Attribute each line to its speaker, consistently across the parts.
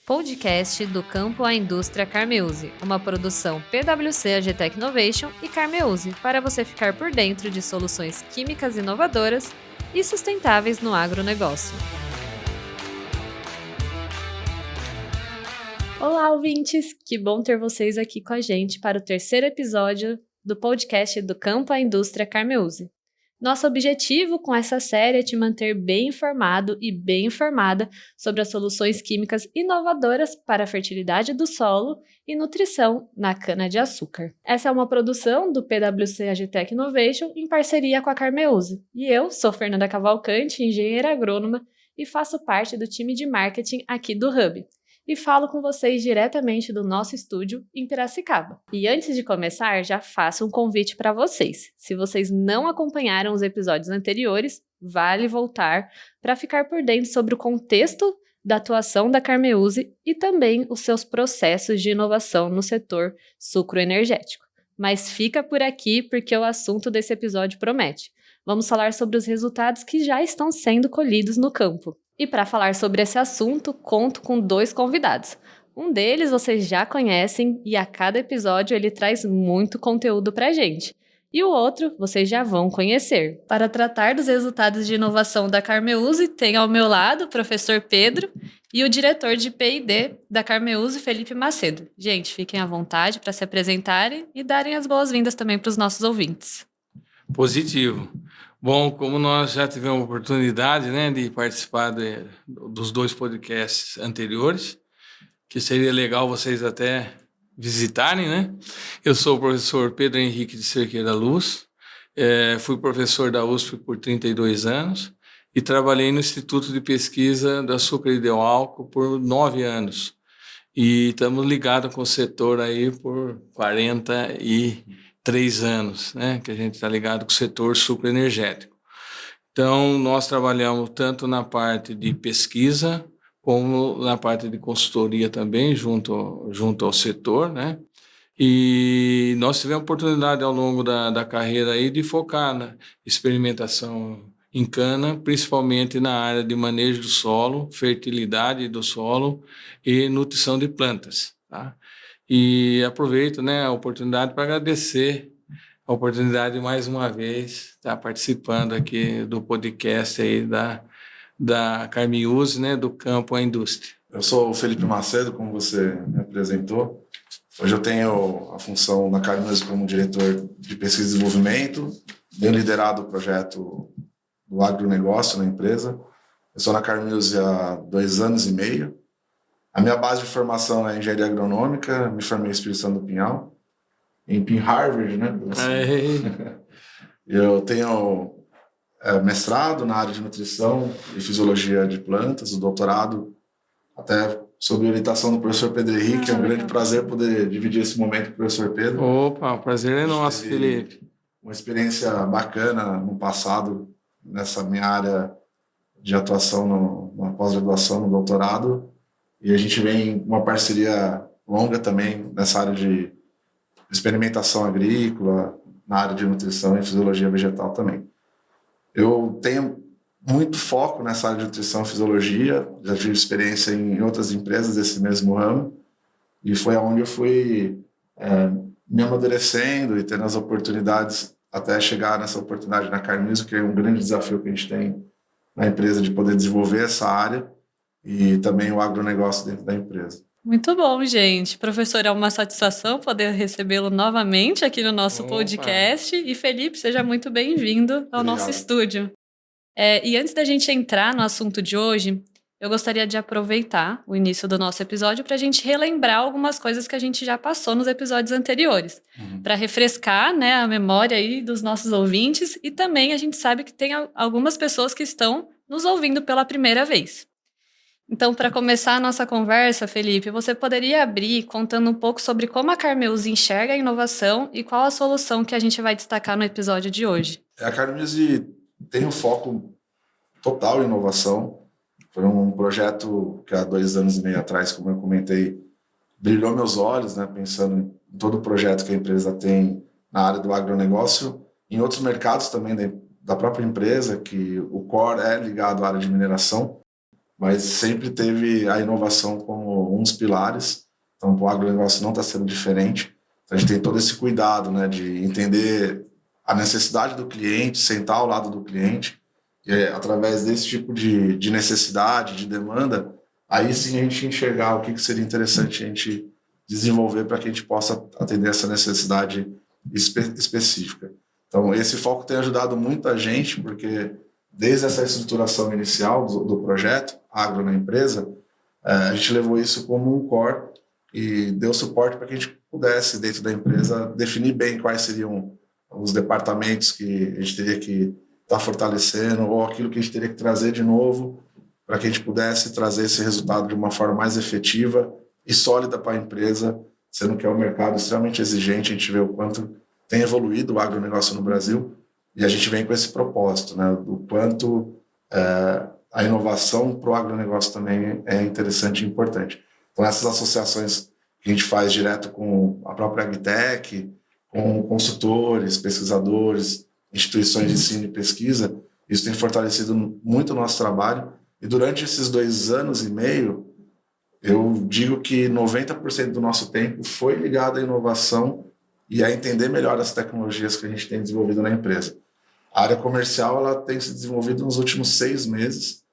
Speaker 1: Podcast do Campo à Indústria Carmeuse, uma produção PwC AgTech Innovation e Carmeuse, para você ficar por dentro de soluções químicas inovadoras e sustentáveis no agronegócio. Olá, ouvintes! Que bom ter vocês aqui com a gente para o terceiro episódio do podcast do Campo à Indústria Carmeuse. Nosso objetivo com essa série é te manter bem informado e bem informada sobre as soluções químicas inovadoras para a fertilidade do solo e nutrição na cana-de-açúcar. Essa é uma produção do PwC AgTech Innovation em parceria com a Carmeuse. E eu sou Fernanda Cavalcante, engenheira agrônoma e faço parte do time de marketing aqui do Hub. E falo com vocês diretamente do nosso estúdio em Piracicaba. E antes de começar, já faço um convite para vocês. Se vocês não acompanharam os episódios anteriores, vale voltar para ficar por dentro sobre o contexto da atuação da Carmeuse e também os seus processos de inovação no setor sucroenergético. Mas fica por aqui porque o assunto desse episódio promete. Vamos falar sobre os resultados que já estão sendo colhidos no campo. E para falar sobre esse assunto, conto com 2 convidados. Um deles vocês já conhecem e a cada episódio ele traz muito conteúdo para a gente. E o outro vocês já vão conhecer. Para tratar dos resultados de inovação da Carmeuse, tem ao meu lado o professor Pedro e o diretor de P&D da Carmeuse, Felipe Macedo. Gente, fiquem à vontade para se apresentarem e darem as boas-vindas também para os nossos ouvintes.
Speaker 2: Positivo. Bom, como nós já tivemos a oportunidade, de participar dos 2 podcasts anteriores, que seria legal vocês até visitarem, Eu sou o professor Pedro Henrique de Cerqueira Luz, fui professor da USP por 32 anos e trabalhei no Instituto de Pesquisa do Açúcar e do Álcool por 9 anos. E estamos ligados com o setor aí por 43 anos, que a gente está ligado com o setor sucroenergético. Então, nós trabalhamos tanto na parte de pesquisa, como na parte de consultoria também, junto ao setor, E nós tivemos a oportunidade ao longo da carreira aí de focar na experimentação em cana, principalmente na área de manejo do solo, fertilidade do solo e nutrição de plantas, tá? E aproveito, a oportunidade para agradecer a oportunidade mais uma vez estar participando aqui do podcast aí da Carmeuse, do Campo à Indústria.
Speaker 3: Eu sou o Felipe Macedo, como você me apresentou. Hoje eu tenho a função na Carmeuse como diretor de pesquisa e desenvolvimento. Tenho liderado o projeto do agronegócio na empresa. Eu sou na Carmeuse há 2 anos e meio. A minha base de formação é engenharia agronômica, me formei em Espírito Santo do Pinhal, em Harvard, Eu tenho mestrado na área de nutrição e fisiologia de plantas, o doutorado até sob orientação do professor Pedro Henrique. É um grande prazer poder dividir esse momento com o professor Pedro.
Speaker 2: Opa, o prazer é nosso, Felipe.
Speaker 3: Uma experiência bacana no passado, nessa minha área de atuação na pós-graduação, no doutorado. E a gente vem uma parceria longa também nessa área de experimentação agrícola, na área de nutrição e fisiologia vegetal também. Eu tenho muito foco nessa área de nutrição e fisiologia, já tive experiência em outras empresas desse mesmo ramo, e foi onde eu fui me amadurecendo e tendo as oportunidades até chegar nessa oportunidade na Carmeuse, que é um grande desafio que a gente tem na empresa de poder desenvolver essa área e também o agronegócio dentro da empresa.
Speaker 1: Muito bom, gente. Professor, é uma satisfação poder recebê-lo novamente aqui no nosso podcast. E Felipe, seja muito bem-vindo ao nosso estúdio. E antes da gente entrar no assunto de hoje, eu gostaria de aproveitar o início do nosso episódio para a gente relembrar algumas coisas que a gente já passou nos episódios anteriores, para refrescar, a memória aí dos nossos ouvintes, e também a gente sabe que tem algumas pessoas que estão nos ouvindo pela primeira vez. Então, para começar a nossa conversa, Felipe, você poderia abrir contando um pouco sobre como a Carmeuse enxerga a inovação e qual a solução que a gente vai destacar no episódio de hoje?
Speaker 3: A Carmeuse tem um foco total em inovação. Foi um projeto que há 2 anos e meio atrás, como eu comentei, brilhou meus olhos, pensando em todo o projeto que a empresa tem na área do agronegócio, em outros mercados também da própria empresa, que o core é ligado à área de mineração, mas sempre teve a inovação como um dos pilares. Então, o agronegócio não está sendo diferente. Então, a gente tem todo esse cuidado, né, de entender a necessidade do cliente, sentar ao lado do cliente, e através desse tipo de necessidade, de demanda, aí sim a gente enxergar o que seria interessante a gente desenvolver para que a gente possa atender essa necessidade específica. Então, esse foco tem ajudado muito a gente, porque desde essa estruturação inicial do projeto, agro na empresa, a gente levou isso como um core e deu suporte para que a gente pudesse, dentro da empresa, definir bem quais seriam os departamentos que a gente teria que estar fortalecendo ou aquilo que a gente teria que trazer de novo para que a gente pudesse trazer esse resultado de uma forma mais efetiva e sólida para a empresa, sendo que é um mercado extremamente exigente. A gente vê o quanto tem evoluído o agronegócio no Brasil e a gente vem com esse propósito, né, do quanto a inovação para o agronegócio também é interessante e importante. Então, essas associações que a gente faz direto com a própria Agtech, com consultores, pesquisadores, instituições de ensino e pesquisa, isso tem fortalecido muito o nosso trabalho. E durante esses 2 anos e meio, eu digo que 90% do nosso tempo foi ligado à inovação e a entender melhor as tecnologias que a gente tem desenvolvido na empresa. A área comercial ela tem se desenvolvido nos últimos 6 meses,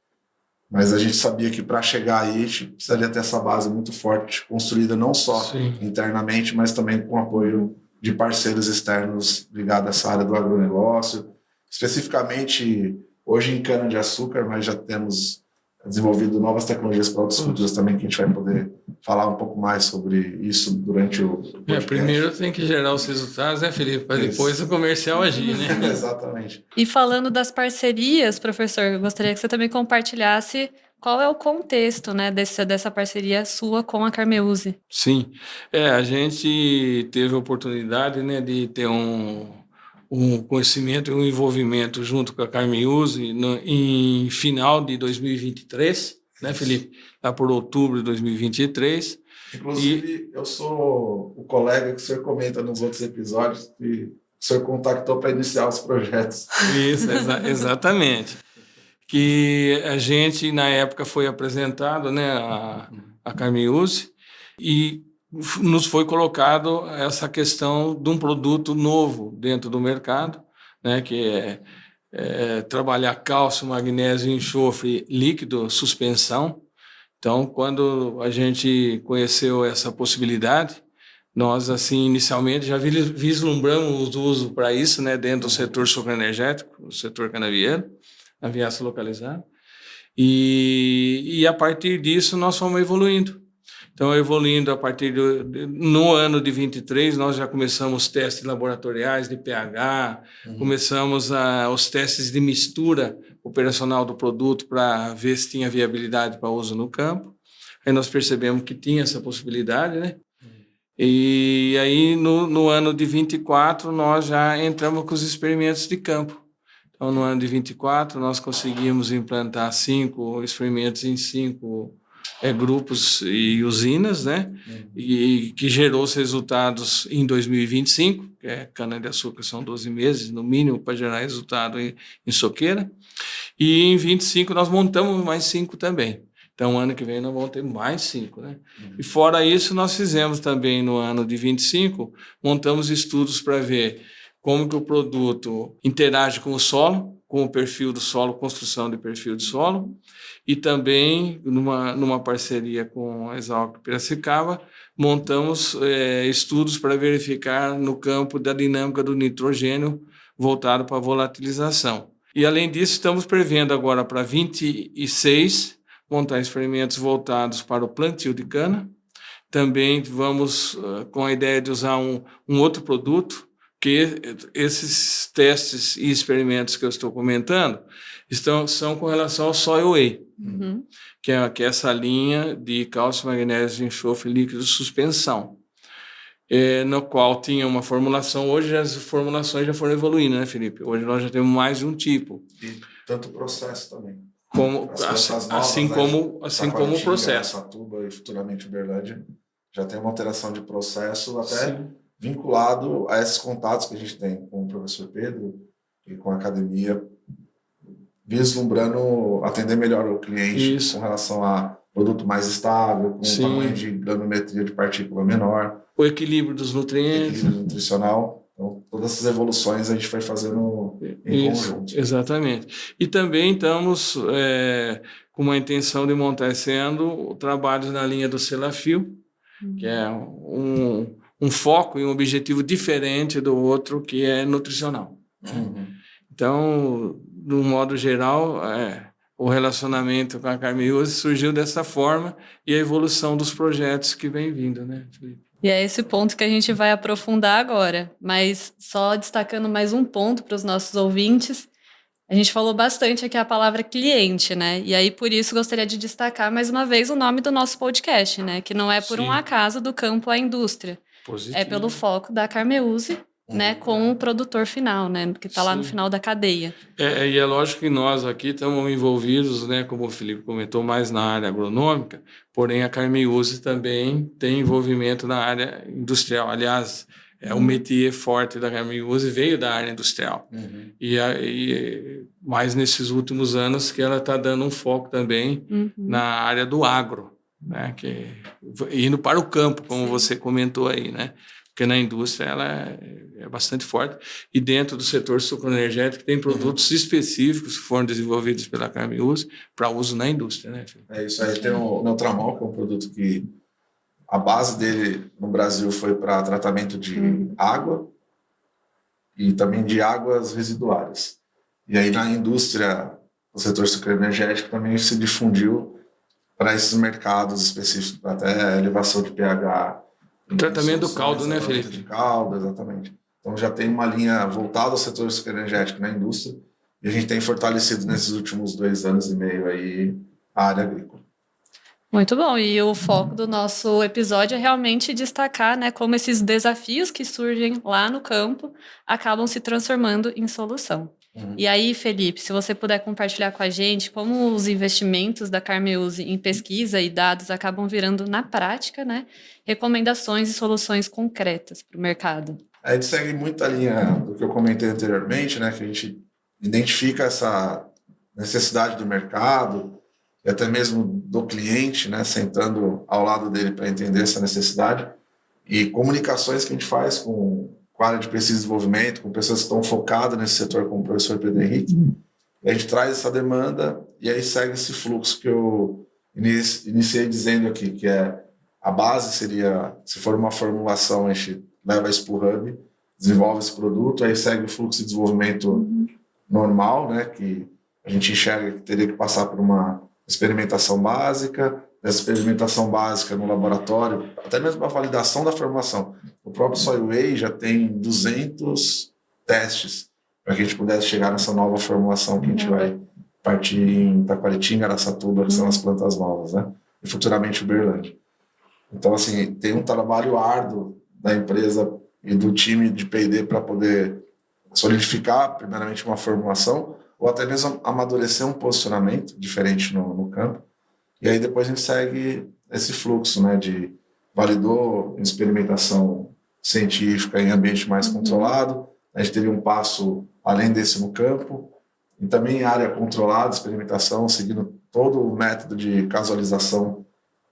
Speaker 3: mas a gente sabia que para chegar aí a gente precisaria ter essa base muito forte, construída não só internamente, mas também com apoio de parceiros externos ligados a essa área do agronegócio, especificamente hoje em cana-de-açúcar, mas já temos desenvolvido novas tecnologias para outras culturas também, que a gente vai poder falar um pouco mais sobre isso durante o podcast.
Speaker 2: Primeiro tem que gerar os resultados, né, Felipe? Para depois o comercial agir, né?
Speaker 3: Exatamente.
Speaker 1: E falando das parcerias, professor, eu gostaria que você também compartilhasse qual é o contexto, né, dessa parceria sua com a Carmeuse.
Speaker 2: Sim, a gente teve a oportunidade, né, de ter um conhecimento e um envolvimento junto com a Carmeuse em final de 2023, né, Felipe? Lá por outubro de 2023.
Speaker 3: Inclusive, eu sou o colega que o senhor comenta nos outros episódios e o senhor contactou para iniciar os projetos.
Speaker 2: Isso, exatamente. Que a gente, na época, foi apresentado, né, a Carmeuse e nos foi colocado essa questão de um produto novo dentro do mercado, né, que é trabalhar cálcio, magnésio e enxofre líquido, suspensão. Então, quando a gente conheceu essa possibilidade, nós, assim, inicialmente já vislumbramos o uso para isso, né, dentro do setor sucroenergético, do setor canavieiro, na viaça localizada. E a partir disso nós fomos evoluindo. Então, evoluindo a partir no ano de 23, nós já começamos testes laboratoriais de pH, começamos os testes de mistura operacional do produto para ver se tinha viabilidade para uso no campo. Aí nós percebemos que tinha essa possibilidade, né? E aí, no ano de 24, nós já entramos com os experimentos de campo. Então, no ano de 24, nós conseguimos implantar 5 experimentos em 5 grupos e usinas, né? E que gerou os resultados em 2025, que cana-de-açúcar são 12 meses, no mínimo, para gerar resultado em soqueira. E em 25 nós montamos mais 5 também. Então, ano que vem nós vamos ter mais 5, né? E fora isso, nós fizemos também no ano de 25, montamos estudos para ver como que o produto interage com o solo, com o perfil do solo, construção de perfil de solo, e também, numa parceria com a Exalc Piracicaba, montamos estudos para verificar no campo da dinâmica do nitrogênio voltado para a volatilização. E, além disso, estamos prevendo agora para 26 montar experimentos voltados para o plantio de cana. Também vamos com a ideia de usar um outro produto, que esses testes e experimentos que eu estou comentando são com relação ao Soil Whey, que é essa linha de cálcio, magnésio e enxofre líquido suspensão, no qual tinha uma formulação. Hoje as formulações já foram evoluindo, né, Felipe? Hoje nós já temos mais de um tipo.
Speaker 3: E tanto o processo também.
Speaker 2: Assim como o processo.
Speaker 3: Satuba e futuramente Uberlândia já tem uma alteração de processo até vinculado a esses contatos que a gente tem com o professor Pedro e com a academia, vislumbrando atender melhor o cliente
Speaker 2: Isso.
Speaker 3: com relação a produto mais estável, com
Speaker 2: Sim.
Speaker 3: um tamanho de granometria de partícula menor,
Speaker 2: O equilíbrio dos nutrientes.
Speaker 3: equilíbrio nutricional. Então, todas essas evoluções a gente foi fazendo em conjunto.
Speaker 2: Exatamente. E também estamos com uma intenção de montar esse ano trabalhos na linha do Selafil, que é um foco e um objetivo diferente do outro, que é nutricional.
Speaker 3: Uhum.
Speaker 2: Então, de um modo geral, o relacionamento com a Carmeuse surgiu dessa forma e a evolução dos projetos que vem vindo, né, Felipe?
Speaker 1: E é esse ponto que a gente vai aprofundar agora. Mas só destacando mais um ponto para os nossos ouvintes, a gente falou bastante aqui a palavra cliente, né? E aí, por isso, gostaria de destacar mais uma vez o nome do nosso podcast, né? Que não é por um acaso do campo à indústria.
Speaker 2: Positivo.
Speaker 1: É pelo foco da Carmeuse, né? Com o produtor final, né? Que está lá no final da cadeia.
Speaker 2: E é lógico que nós aqui estamos envolvidos, né? Como o Felipe comentou, mais na área agronômica, porém a Carmeuse também tem envolvimento na área industrial. Aliás, o métier forte da Carmeuse veio da área industrial.
Speaker 3: Uhum.
Speaker 2: E mais nesses últimos anos que ela está dando um foco também na área do agro, né? Indo para o campo, como você comentou aí, né? Porque na indústria ela é bastante forte. E dentro do setor sucroenergético tem produtos específicos que foram desenvolvidos pela Carmeuse para uso na indústria, né, Felipe?
Speaker 3: É isso aí. Tem o Neutramol, que é um produto que a base dele no Brasil foi para tratamento de água e também de águas residuárias. E aí na indústria, o setor sucroenergético também se difundiu para esses mercados específicos, até elevação de pH.
Speaker 2: Tratamento do caldo, né, Felipe?
Speaker 3: De caldo, exatamente. Então já tem uma linha voltada ao setor sucroenergético na indústria e a gente tem fortalecido nesses últimos 2 anos e meio aí a área agrícola.
Speaker 1: Muito bom, e o foco do nosso episódio é realmente destacar, né, como esses desafios que surgem lá no campo acabam se transformando em solução. E aí, Felipe, se você puder compartilhar com a gente como os investimentos da Carmeuse em pesquisa e dados acabam virando, na prática, né, recomendações e soluções concretas para o mercado.
Speaker 3: A gente segue muito a linha do que eu comentei anteriormente, né, que a gente identifica essa necessidade do mercado e até mesmo do cliente, né, sentando ao lado dele para entender essa necessidade, e comunicações que a gente faz com a área de pesquisa e desenvolvimento, com pessoas que estão focadas nesse setor, como o professor Pedro Henrique, e a gente traz essa demanda e aí segue esse fluxo que eu iniciei dizendo aqui, que a base seria, se for uma formulação, a gente leva isso para o hub, desenvolve esse produto, aí segue o fluxo de desenvolvimento normal, né, que a gente enxerga que teria que passar por uma experimentação básica, dessa experimentação básica no laboratório, até mesmo a validação da formulação. O próprio Soilway já tem 200 testes para que a gente pudesse chegar nessa nova formulação que a gente vai partir em Taquaritinga, Araçatuba, que são as plantas novas, né? E futuramente Uberlândia. Então, assim, tem um trabalho árduo da empresa e do time de P&D para poder solidificar, primeiramente, uma formulação, ou até mesmo amadurecer um posicionamento diferente no campo. E aí depois a gente segue esse fluxo, né, de validou experimentação científica em ambiente mais controlado, a gente teria um passo além desse no campo, e também em área controlada, experimentação, seguindo todo o método de casualização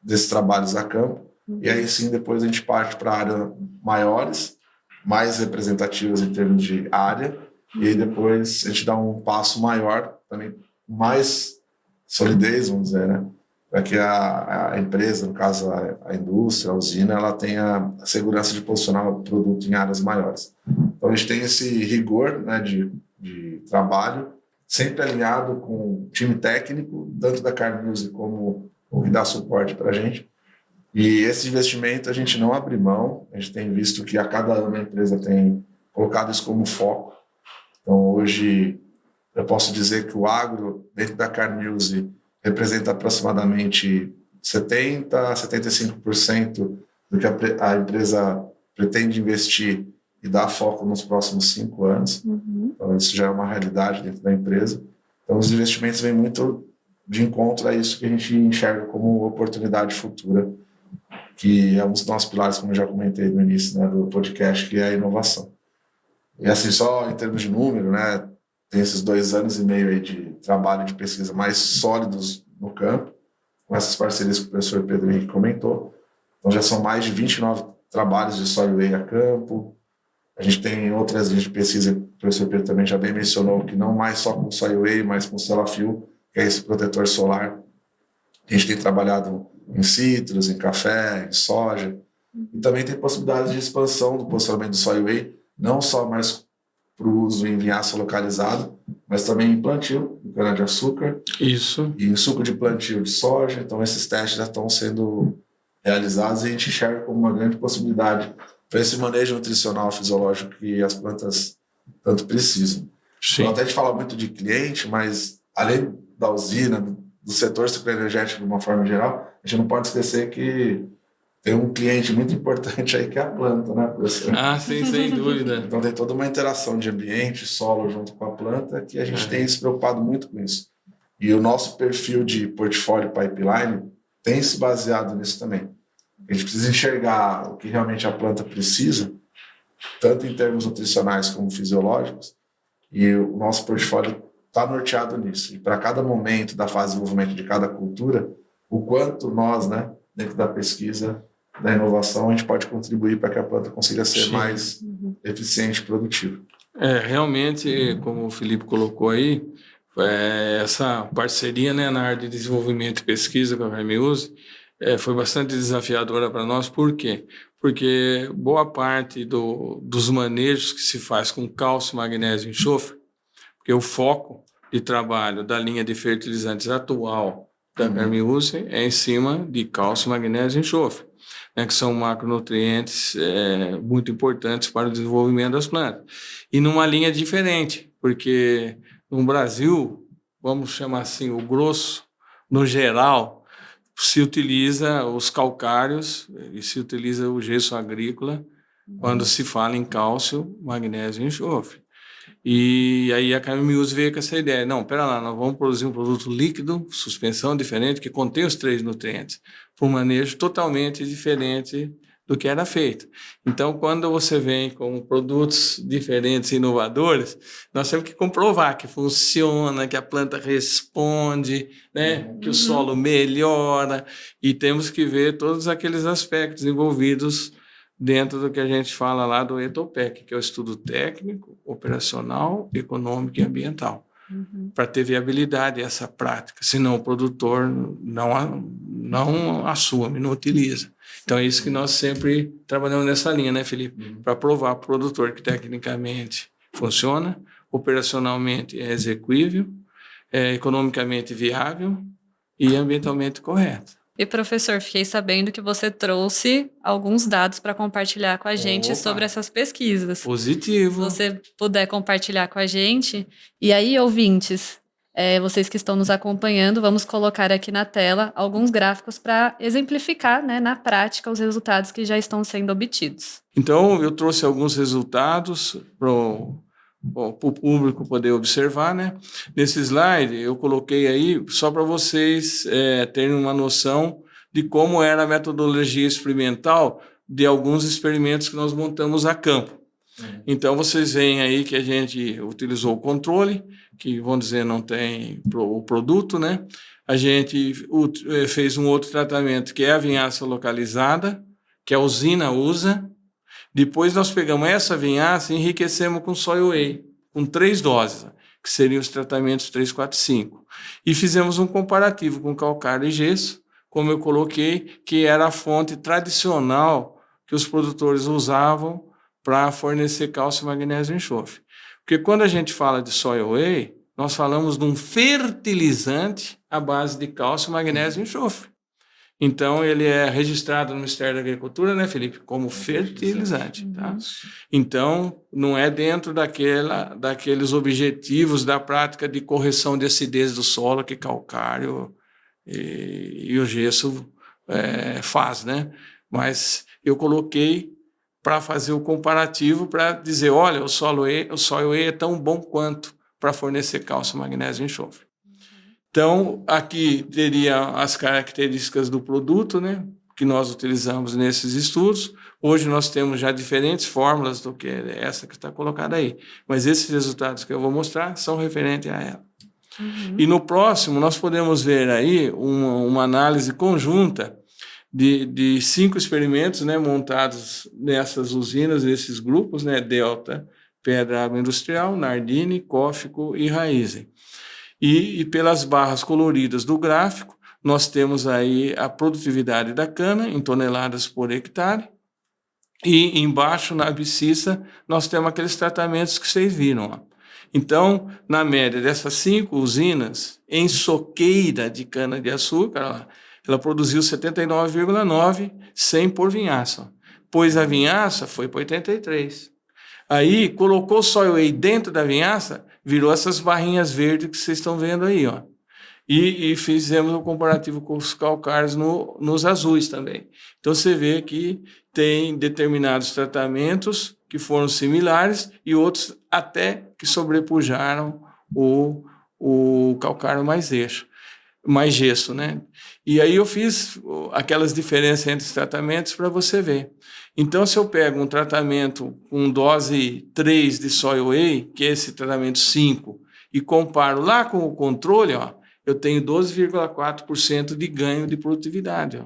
Speaker 3: desses trabalhos a campo, e aí sim depois a gente parte para áreas maiores, mais representativas em termos de área, e aí depois a gente dá um passo maior, também mais solidez, vamos dizer, né? Para que a empresa, no caso a indústria, a usina, ela tenha a segurança de posicionar o produto em áreas maiores. Então a gente tem esse rigor, né, de trabalho, sempre alinhado com o time técnico, tanto da Carmeuse como o que dá suporte para a gente. E esse investimento a gente não abre mão, a gente tem visto que a cada ano a empresa tem colocado isso como foco. Então hoje eu posso dizer que o agro, dentro da Carmeuse, representa aproximadamente 70% a 75% do que a empresa pretende investir e dar foco nos próximos 5 anos. Então, isso já é uma realidade dentro da empresa. Então, os investimentos vêm muito de encontro a isso que a gente enxerga como oportunidade futura, que é um dos nossos pilares, como eu já comentei no início, né, do podcast, que é a inovação. E assim, só em termos de número, né, tem esses 2 anos e meio aí de trabalho de pesquisa mais sólidos no campo, com essas parcerias que o professor Pedro Henrique comentou. Então já são mais de 29 trabalhos de soil whey a campo. A gente tem outras linhas de pesquisa, que o professor Pedro também já bem mencionou, que não mais só com soil whey, mas com Celafil, que é esse protetor solar. A gente tem trabalhado em citros, em café, em soja. E também tem possibilidades de expansão do posicionamento do soil whey, não só mais para o uso em vinhaça localizado, mas também em plantio de cana-de-açúcar.
Speaker 2: Isso.
Speaker 3: E em suco de plantio de soja. Então, esses testes já estão sendo realizados e a gente enxerga como uma grande possibilidade para esse manejo nutricional fisiológico que as plantas tanto precisam.
Speaker 2: Sim.
Speaker 3: Então, até a gente fala muito de cliente, mas além da usina, do setor sucroenergético de uma forma geral, a gente não pode esquecer que tem um cliente muito importante aí que é a planta, né, professor?
Speaker 2: Ah, sim, sem dúvida.
Speaker 3: Então tem toda uma interação de ambiente, solo junto com a planta que a gente tem se preocupado muito com isso. E o nosso perfil de portfólio pipeline tem se baseado nisso também. A gente precisa enxergar o que realmente a planta precisa, tanto em termos nutricionais como fisiológicos, e o nosso portfólio está norteado nisso. E para cada momento da fase de desenvolvimento de cada cultura, o quanto nós, né, dentro da pesquisa, da inovação, a gente pode contribuir para que a planta consiga ser mais eficiente e produtiva.
Speaker 2: Realmente, como o Felipe colocou aí, essa parceria, né, na área de desenvolvimento e pesquisa com a Carmeuse foi bastante desafiadora para nós. Por quê? Porque boa parte dos manejos que se faz com cálcio, magnésio e enxofre, porque o foco de trabalho da linha de fertilizantes atual da Carmeuse é em cima de cálcio, magnésio e enxofre, né, que são macronutrientes muito importantes para o desenvolvimento das plantas. E numa linha diferente, porque no Brasil, vamos chamar assim, o grosso, no geral, se utiliza os calcários e se utiliza o gesso agrícola quando se fala em cálcio, magnésio e enxofre. E aí a Carmeuse veio com essa ideia, não, pera lá, nós vamos produzir um produto líquido, suspensão diferente, que contém os 3 nutrientes, para um manejo totalmente diferente do que era feito. Então, quando você vem com produtos diferentes e inovadores, nós temos que comprovar que funciona, que a planta responde, né, que o solo melhora, e temos que ver todos aqueles aspectos envolvidos dentro do que a gente fala lá do ETOPEC, que é o estudo técnico, operacional, econômico e ambiental, para ter viabilidade essa prática, senão o produtor não assume, não utiliza. Então é isso que nós sempre trabalhamos nessa linha, né, Felipe? Para provar para o produtor que tecnicamente funciona, operacionalmente é execuível, economicamente viável e ambientalmente correto.
Speaker 1: E, professor, fiquei sabendo que você trouxe alguns dados para compartilhar com a gente sobre essas pesquisas.
Speaker 2: Positivo.
Speaker 1: Se você puder compartilhar com a gente. E aí, ouvintes, vocês que estão nos acompanhando, vamos colocar aqui na tela alguns gráficos para exemplificar, né, na prática, os resultados que já estão sendo obtidos.
Speaker 2: Então, eu trouxe alguns resultados para o público poder observar, né? Nesse slide, eu coloquei aí só para vocês terem uma noção de como era a metodologia experimental de alguns experimentos que nós montamos a campo. Então, vocês veem aí que a gente utilizou o controle, que, vamos dizer, não tem o produto, né? A gente fez um outro tratamento, que é a vinhaça localizada, que a usina usa. Depois nós pegamos essa vinhaça e enriquecemos com soil whey, com 3 doses, que seriam os tratamentos 3, 4, 5. E fizemos um comparativo com calcário e gesso, como eu coloquei, que era a fonte tradicional que os produtores usavam para fornecer cálcio, magnésio e enxofre. Porque quando a gente fala de soil whey, nós falamos de um fertilizante à base de cálcio, magnésio e enxofre. Então, ele é registrado no Ministério da Agricultura, né, Felipe, como fertilizante. Tá? Então, não é dentro daqueles objetivos da prática de correção de acidez do solo que calcário e o gesso faz, né? Mas eu coloquei para fazer o comparativo, para dizer, olha, o soil whey é tão bom quanto para fornecer cálcio, magnésio e enxofre. Então, aqui teria as características do produto, né? que nós utilizamos nesses estudos. Hoje nós temos já diferentes fórmulas do que essa que está colocada aí, mas esses resultados que eu vou mostrar são referentes a ela. E no próximo nós podemos ver aí uma análise conjunta de 5 experimentos, né, montados nessas usinas, nesses grupos, né, Delta, Pedra Água Industrial, Nardini, Cófico e Raízen. E pelas barras coloridas do gráfico, nós temos aí a produtividade da cana em toneladas por hectare, e embaixo, na abscissa, nós temos aqueles tratamentos que vocês viram. Ó. Então, na média dessas 5 usinas, em soqueira de cana-de-açúcar, ela produziu 79,9, sem pôr vinhaça. Pois a vinhaça foi para 83. Aí, colocou soil whey dentro da vinhaça, virou essas barrinhas verdes que vocês estão vendo aí, ó. E fizemos um comparativo com os calcários nos azuis também. Então, você vê que tem determinados tratamentos que foram similares e outros até que sobrepujaram o calcário mais gesso, né? E aí eu fiz aquelas diferenças entre os tratamentos para você ver. Então, se eu pego um tratamento com dose 3 de soil whey, que é esse tratamento 5, e comparo lá com o controle, ó, eu tenho 12,4% de ganho de produtividade. Ó.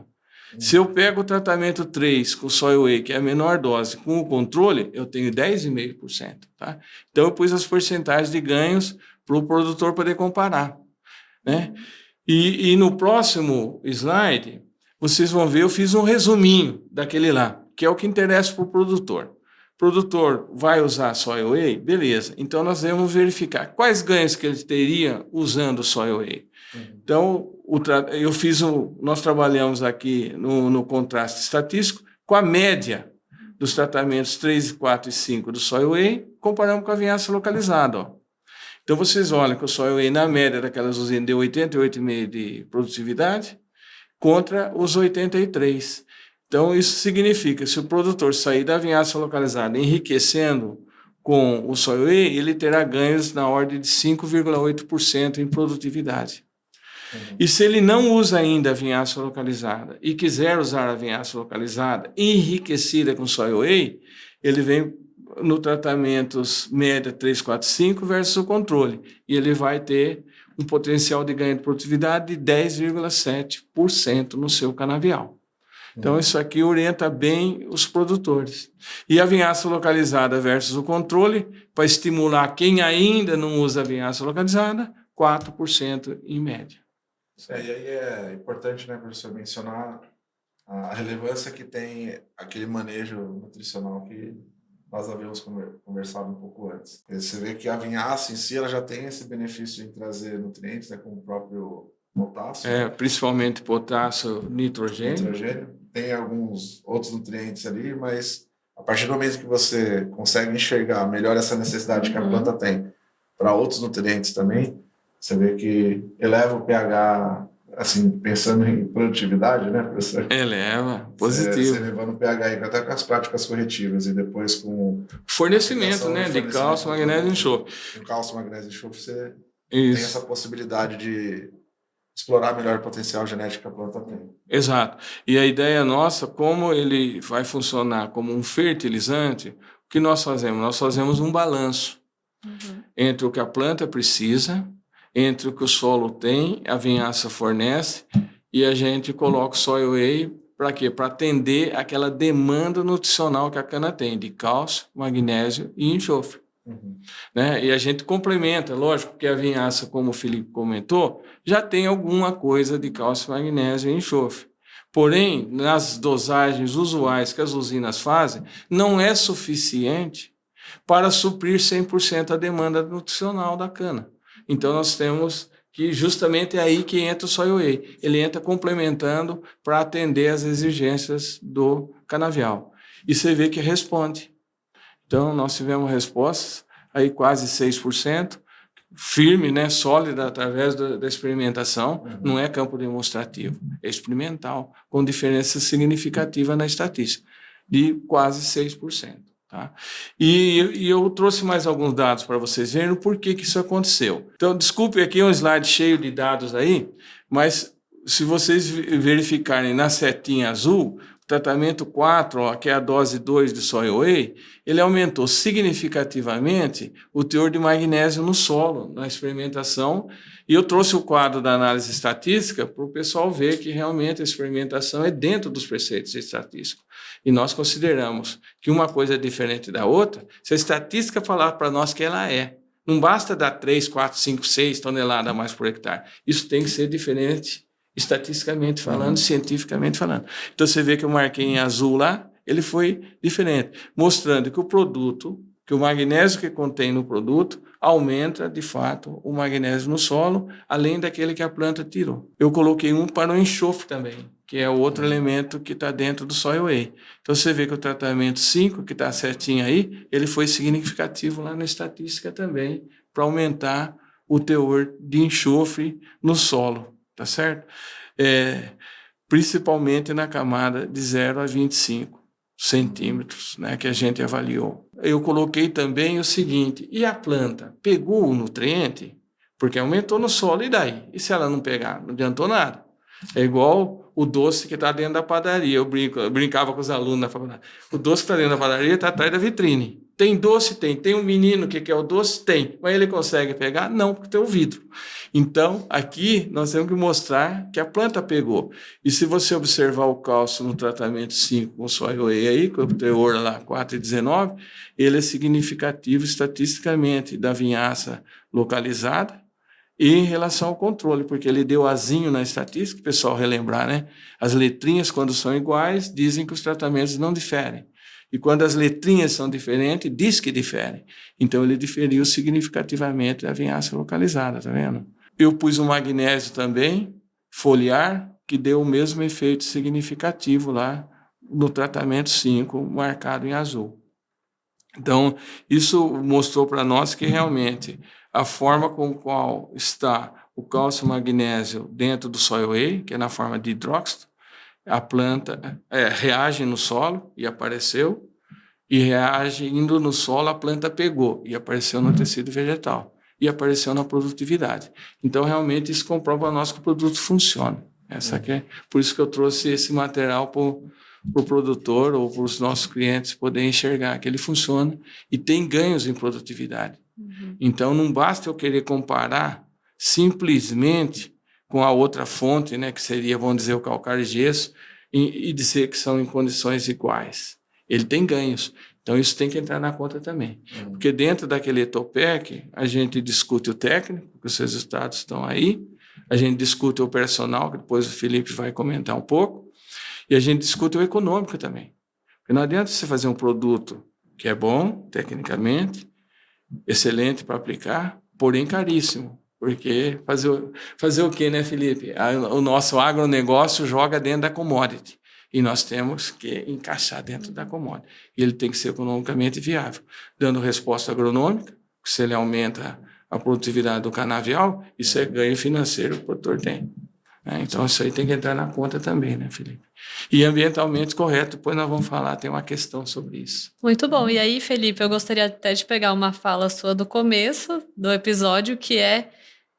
Speaker 2: Se eu pego o tratamento 3 com soil whey, que é a menor dose, com o controle, eu tenho 10,5%. Tá? Então, eu pus as porcentagens de ganhos para o produtor poder comparar. Né? E no próximo slide, vocês vão ver, eu fiz um resuminho daquele lá, que é o que interessa para o produtor. O produtor vai usar soil whey? Beleza. Então, nós vamos verificar quais ganhos que ele teria usando o soil whey. Então, nós trabalhamos aqui no contraste estatístico com a média dos tratamentos 3, 4 e 5 do soil whey, comparamos com a vinhaça localizada. Ó. Então, vocês olham que o soil whey, na média daquelas usinas, deu 88,5 de produtividade contra os 83. Então, isso significa que se o produtor sair da vinhaça localizada enriquecendo com o soil whey, ele terá ganhos na ordem de 5,8% em produtividade. E se ele não usa ainda a vinhaça localizada e quiser usar a vinhaça localizada enriquecida com soil whey, ele vem no tratamentos média 3, 4, 5 versus o controle. E ele vai ter um potencial de ganho de produtividade de 10,7% no seu canavial. Então, isso aqui orienta bem os produtores. E a vinhaça localizada versus o controle, para estimular quem ainda não usa a vinhaça localizada, 4% em média.
Speaker 3: E aí é importante, né, professor, mencionar a relevância que tem aquele manejo nutricional que nós havíamos conversado um pouco antes. Você vê que a vinhaça em si ela já tem esse benefício em trazer nutrientes, né, como o próprio potássio.
Speaker 2: Principalmente potássio, nitrogênio.
Speaker 3: Tem alguns outros nutrientes ali, mas a partir do momento que você consegue enxergar melhor essa necessidade que a planta tem para outros nutrientes também, você vê que eleva o pH, assim, pensando em produtividade, né, professor?
Speaker 2: Eleva, positivo.
Speaker 3: Você elevando o pH aí, até com as práticas corretivas e depois com...
Speaker 2: Fornecimento, né, de cálcio, magnésio e enxofre.
Speaker 3: Com cálcio, magnésio e enxofre, você tem essa possibilidade de explorar melhor o potencial genético que a planta tem.
Speaker 2: Exato. E a ideia nossa, como ele vai funcionar como um fertilizante, o que nós fazemos? Nós fazemos um balanço entre o que a planta precisa, entre o que o solo tem, a vinhaça fornece, e a gente coloca o soil whey para quê? Para atender aquela demanda nutricional que a cana tem, de cálcio, magnésio e enxofre. Né? E a gente complementa, lógico, que a vinhaça, como o Felipe comentou, já tem alguma coisa de cálcio, magnésio e enxofre. Porém, nas dosagens usuais que as usinas fazem, não é suficiente para suprir 100% a demanda nutricional da cana. Então, nós temos que justamente é aí que entra o soil whey. Ele entra complementando para atender as exigências do canavial. E você vê que responde. Então, nós tivemos respostas, aí quase 6%, firme, né, sólida, através da experimentação. Não é campo demonstrativo, é experimental, com diferença significativa na estatística, de quase 6%. Tá? E eu trouxe mais alguns dados para vocês verem o porquê que isso aconteceu. Então, desculpe, aqui é um slide cheio de dados aí, mas se vocês verificarem na setinha azul, o tratamento 4, que é a dose 2 de Soil Whey, ele aumentou significativamente o teor de magnésio no solo, na experimentação, e eu trouxe o quadro da análise estatística para o pessoal ver que realmente a experimentação é dentro dos preceitos estatísticos. E nós consideramos que uma coisa é diferente da outra, se a estatística falar para nós que ela é. Não basta dar 3, 4, 5, 6 toneladas a mais por hectare. Isso tem que ser diferente, estatisticamente falando, cientificamente falando. Então, você vê que eu marquei em azul lá, ele foi diferente, mostrando que o produto, que o magnésio que contém no produto, aumenta, de fato, o magnésio no solo, além daquele que a planta tirou. Eu coloquei um para o enxofre também, que é o outro elemento que está dentro do Soil Whey. Então, você vê que o tratamento 5, que está certinho aí, ele foi significativo lá na estatística também, para aumentar o teor de enxofre no solo, tá certo? Principalmente na camada de 0 a 25 centímetros, né, que a gente avaliou. Eu coloquei também o seguinte, e a planta pegou o nutriente? Porque aumentou no solo, e daí? E se ela não pegar? Não adiantou nada. É igual o doce que está dentro da padaria. Eu brincava com os alunos na faculdade. O doce que está dentro da padaria está atrás da vitrine. Tem doce? Tem. Tem um menino que quer o doce? Tem. Mas ele consegue pegar? Não, porque tem o vidro. Então, aqui nós temos que mostrar que a planta pegou. E se você observar o cálcio no tratamento 5 com Soil Whey aí, com o teor lá 4,19, ele é significativo estatisticamente da vinhaça localizada, e em relação ao controle, porque ele deu azinho na estatística, o pessoal relembrar, né? As letrinhas, quando são iguais, dizem que os tratamentos não diferem. E quando as letrinhas são diferentes, diz que diferem. Então, ele diferiu significativamente a vinhaça localizada, tá vendo? Eu pus o magnésio também, foliar, que deu o mesmo efeito significativo lá no tratamento 5, marcado em azul. Então, isso mostrou para nós que realmente a forma com a qual está o cálcio e magnésio dentro do Soil Whey, que é na forma de hidróxido, a planta reage no solo e apareceu, e reage indo no solo, a planta pegou e apareceu no tecido vegetal, e apareceu na produtividade. Então, realmente, isso comprova a nós que o produto funciona. Por isso que eu trouxe esse material para o produtor ou para os nossos clientes poderem enxergar que ele funciona e tem ganhos em produtividade. Então, não basta eu querer comparar simplesmente com a outra fonte, né, que seria, vamos dizer, o calcário e gesso, e dizer que são em condições iguais. Ele tem ganhos. Então, isso tem que entrar na conta também. Porque dentro daquele ETOPEC, a gente discute o técnico, que os resultados estão aí, a gente discute o operacional, que depois o Felipe vai comentar um pouco, e a gente discute o econômico também. Porque não adianta você fazer um produto que é bom, tecnicamente, excelente para aplicar, porém caríssimo. Porque fazer o quê, né, Felipe? O nosso agronegócio joga dentro da commodity. E nós temos que encaixar dentro da commodity. E ele tem que ser economicamente viável. Dando resposta agronômica, se ele aumenta a produtividade do canavial, isso é ganho financeiro que o produtor tem. Então, isso aí tem que entrar na conta também, né, Felipe? E ambientalmente correto, depois nós vamos falar, tem uma questão sobre isso.
Speaker 1: Muito bom. E aí, Felipe, eu gostaria até de pegar uma fala sua do começo do episódio, que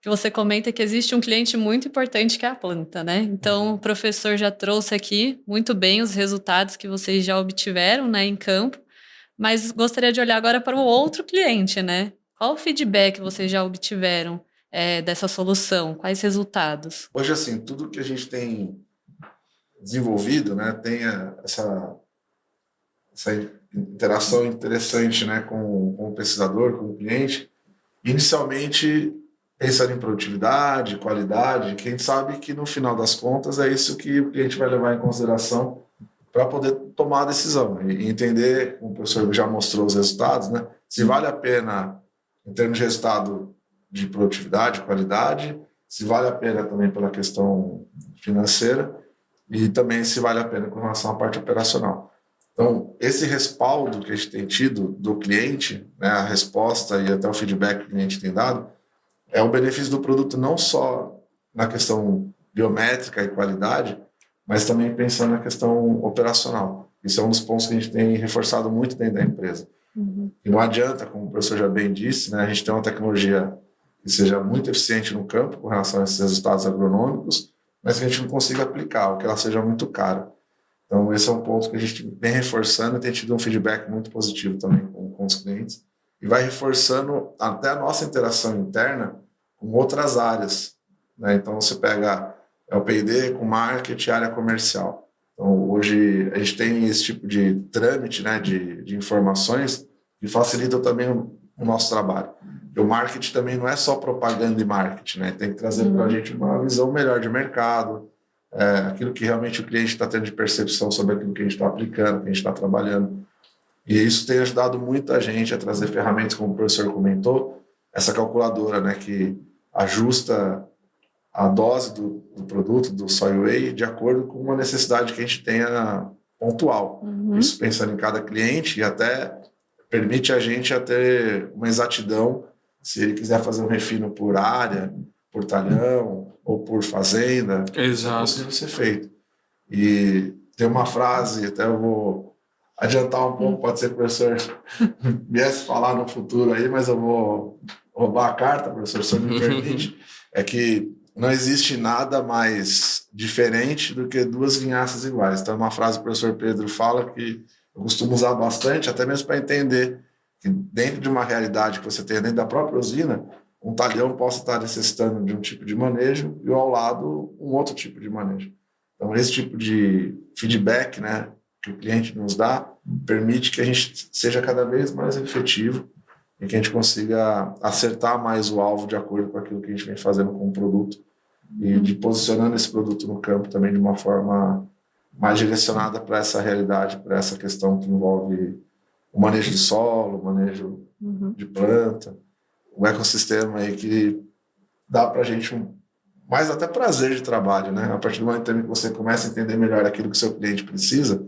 Speaker 1: você comenta que existe um cliente muito importante que é a planta, né? Então, o professor já trouxe aqui muito bem os resultados que vocês já obtiveram, né, em campo, mas gostaria de olhar agora para o outro cliente, né? Qual o feedback vocês já obtiveram dessa solução? Quais resultados?
Speaker 3: Hoje, assim, tudo que a gente tem desenvolvido, né, tem essa interação interessante, né, com o pesquisador, com o cliente. Inicialmente, pensando em produtividade, qualidade, que a gente sabe que no final das contas é isso que o cliente vai levar em consideração para poder tomar a decisão e entender, como o professor já mostrou os resultados, né, se vale a pena, em termos de resultado de produtividade, qualidade, se vale a pena também pela questão financeira e também se vale a pena com relação à parte operacional. Então, esse respaldo que a gente tem tido do cliente, né, a resposta e até o feedback que o cliente tem dado, é o benefício do produto não só na questão biométrica e qualidade, mas também pensando na questão operacional. Isso é um dos pontos que a gente tem reforçado muito dentro da empresa. E não adianta, como o professor já bem disse, né, a gente tem uma tecnologia que seja muito eficiente no campo com relação a esses resultados agronômicos, mas que a gente não consiga aplicar, ou que ela seja muito cara. Então, esse é um ponto que a gente vem reforçando e tem tido um feedback muito positivo também com os clientes, e vai reforçando até a nossa interação interna com outras áreas, né? Então, você pega o P&D com marketing e área comercial. Então, hoje, a gente tem esse tipo de trâmite, né, de informações que facilitam também o nosso trabalho. E o marketing também não é só propaganda e marketing, né? Tem que trazer para a gente uma visão melhor de mercado, aquilo que realmente o cliente está tendo de percepção sobre aquilo que a gente está aplicando, que a gente está trabalhando. E isso tem ajudado muita gente a trazer ferramentas, como o professor comentou, essa calculadora, né, que ajusta a dose do produto, do soy whey, de acordo com uma necessidade que a gente tenha pontual. Isso pensando em cada cliente e até permite a gente a ter uma exatidão se ele quiser fazer um refino por área, por talhão ou por fazenda. Isso é possível ser feito. E tem uma frase, até eu vou adiantar um pouco, pode ser que o professor viesse falar no futuro aí, mas eu vou roubar a carta, professor, se me permite, é que não existe nada mais diferente do que duas vinhaças iguais. Então, é uma frase que o professor Pedro fala que eu costumo usar bastante, até mesmo para entender que dentro de uma realidade que você tem dentro da própria usina, um talhão possa estar necessitando de um tipo de manejo e ao lado um outro tipo de manejo. Então, esse tipo de feedback, né, que o cliente nos dá permite que a gente seja cada vez mais efetivo e que a gente consiga acertar mais o alvo de acordo com aquilo que a gente vem fazendo com o produto e de posicionando esse produto no campo também de uma forma mais direcionada para essa realidade, para essa questão que envolve o manejo de solo, o manejo de planta, o ecossistema aí que dá para a gente mais até prazer de trabalho, né? A partir do momento que você começa a entender melhor aquilo que o seu cliente precisa,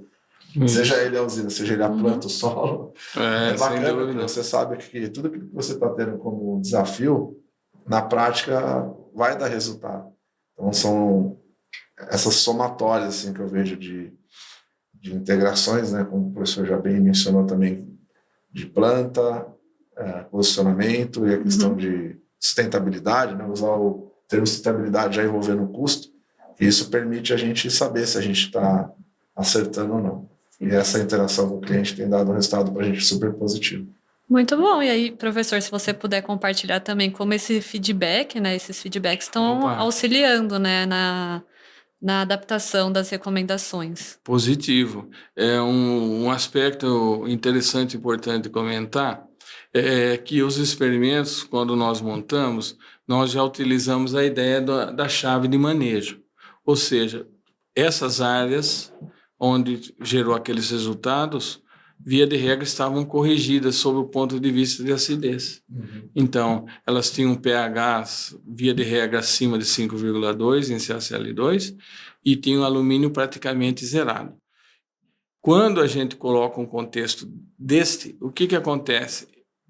Speaker 3: seja ele a usina, seja ele a planta, o solo, é bacana, porque você sabe que tudo aquilo que você está tendo como desafio, na prática, vai dar resultado. Então, são essas somatórias assim, que eu vejo de integrações, né? Como o professor já bem mencionou também, de planta, posicionamento e a questão de sustentabilidade, né? Usar o termo sustentabilidade já envolvendo o custo, e isso permite a gente saber se a gente está acertando ou não. E essa interação com o cliente tem dado um resultado para a gente super positivo.
Speaker 1: Muito bom. E aí, professor, se você puder compartilhar também como esse feedback, né? Esses feedbacks estão auxiliando, né, na adaptação das recomendações.
Speaker 2: Positivo. É um aspecto interessante e importante de comentar é que os experimentos, quando nós montamos, nós já utilizamos a ideia da chave de manejo. Ou seja, essas áreas onde gerou aqueles resultados, via de regra, estavam corrigidas sob o ponto de vista de acidez. Então, elas tinham pH, via de regra, acima de 5,2 em CaCl2 e tinham alumínio praticamente zerado. Quando a gente coloca um contexto deste, o que acontece?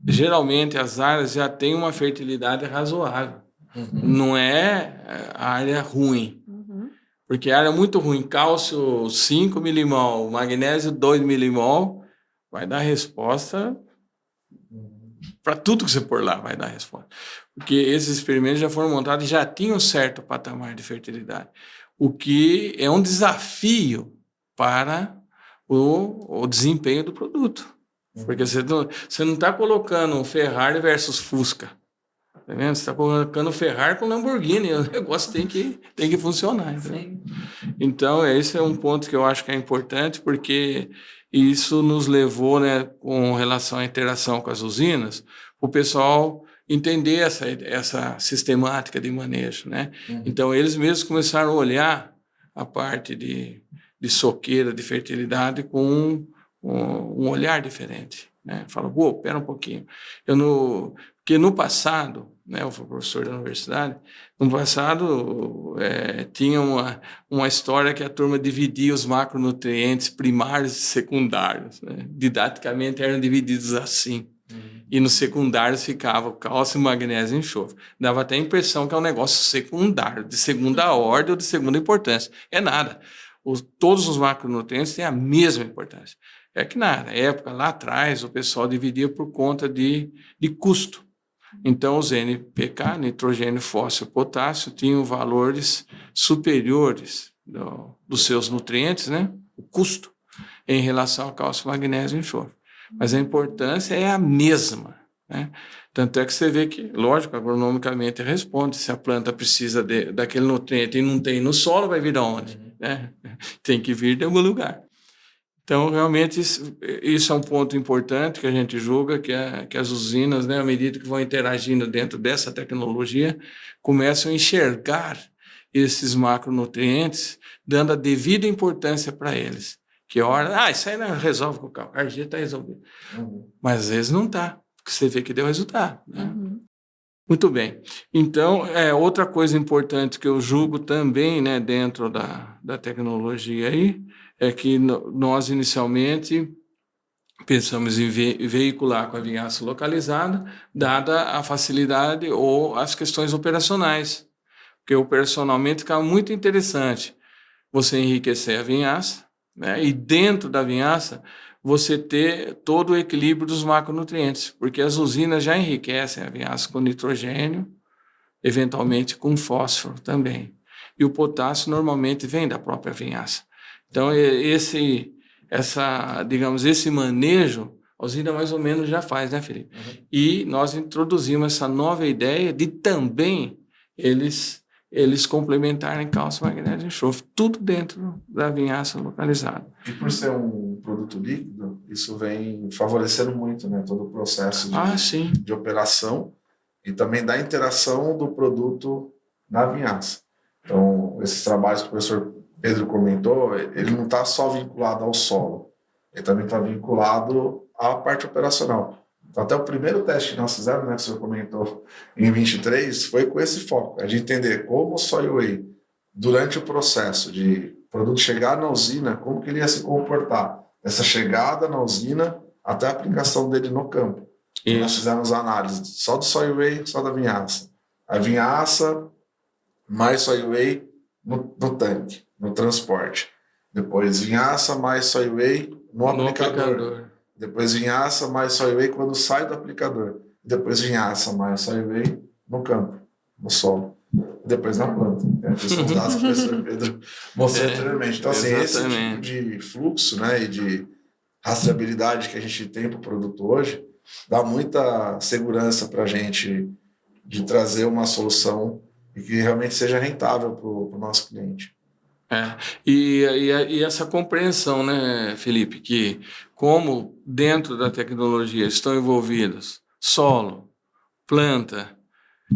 Speaker 2: Geralmente, as áreas já têm uma fertilidade razoável. Não é área ruim. Porque a área muito ruim, cálcio 5 milimol, magnésio 2 milimol, vai dar resposta para tudo que você pôr lá, vai dar resposta. Porque esses experimentos já foram montados e já tinham um certo patamar de fertilidade, o que é um desafio para o desempenho do produto. Porque você não está colocando um Ferrari versus Fusca. Tá vendo? Você está colocando Ferrari com Lamborghini, o negócio tem que funcionar. Então, esse é um ponto que eu acho que é importante, porque isso nos levou, né, com relação à interação com as usinas, o pessoal entender essa sistemática de manejo, né? Então, eles mesmos começaram a olhar a parte de soqueira, de fertilidade, com um olhar diferente, né? Fala, pera um pouquinho. Porque no passado, né, eu fui professor da universidade, no passado tinha uma história que a turma dividia os macronutrientes primários e secundários, né? Didaticamente eram divididos assim. E nos secundários ficava o cálcio, magnésio e enxofre. Dava até a impressão que é um negócio secundário, de segunda ordem ou de segunda importância. É nada. Todos os macronutrientes têm a mesma importância. É que na época, lá atrás, o pessoal dividia por conta de custo. Então, os NPK, nitrogênio, fósforo, potássio, tinham valores superiores dos seus nutrientes, né? O custo, em relação ao cálcio, magnésio e enxofre. Mas a importância é a mesma, né? Tanto é que você vê que, lógico, agronomicamente responde, se a planta precisa daquele nutriente e não tem no solo, vai vir de onde? Né? Tem que vir de algum lugar. Então, realmente, isso é um ponto importante que a gente julga, que as usinas, né, à medida que vão interagindo dentro dessa tecnologia, começam a enxergar esses macronutrientes, dando a devida importância para eles. Que hora, isso aí não resolve com o carro, a argila está resolvido. Mas às vezes não está, porque você vê que deu resultado. Né? Muito bem. Então, outra coisa importante que eu julgo também, né, dentro da tecnologia aí, é que nós inicialmente pensamos em veicular com a vinhaça localizada, dada a facilidade ou as questões operacionais, porque operacionalmente fica muito interessante você enriquecer a vinhaça, né, e dentro da vinhaça você ter todo o equilíbrio dos macronutrientes, porque as usinas já enriquecem a vinhaça com nitrogênio, eventualmente com fósforo também. E o potássio normalmente vem da própria vinhaça. Então, esse manejo, a usina mais ou menos já faz, né, Felipe? E nós introduzimos essa nova ideia de também eles complementarem cálcio, magnésio e enxofre, tudo dentro da vinhaça localizada.
Speaker 3: E por ser um produto líquido, isso vem favorecendo muito, né, todo o processo de operação e também da interação do produto na vinhaça. Então, esses trabalhos que o professor Pedro comentou, ele não está só vinculado ao solo, ele também está vinculado à parte operacional. Então, até o primeiro teste que nós fizemos, né, que o senhor comentou, em 23, foi com esse foco, de entender como o soil whey, durante o processo de produto chegar na usina, como que ele ia se comportar, essa chegada na usina até a aplicação dele no campo. Então, nós fizemos análise só do soil whey, só da vinhaça. A vinhaça mais soil whey no tanque, no transporte. Depois vinhaça mais soil whey no aplicador. Depois vinhaça mais soil whey quando sai do aplicador. Depois vinhaça mais soil whey no campo, no solo. Depois na planta. Esses são os dados que o professor Pedro mostrou anteriormente. Então, assim, esse tipo de fluxo, né, e de rastreabilidade que a gente tem para o produto hoje dá muita segurança para a gente de trazer uma solução e que realmente seja rentável para o nosso cliente.
Speaker 2: E essa compreensão, né, Felipe, que como dentro da tecnologia estão envolvidos solo, planta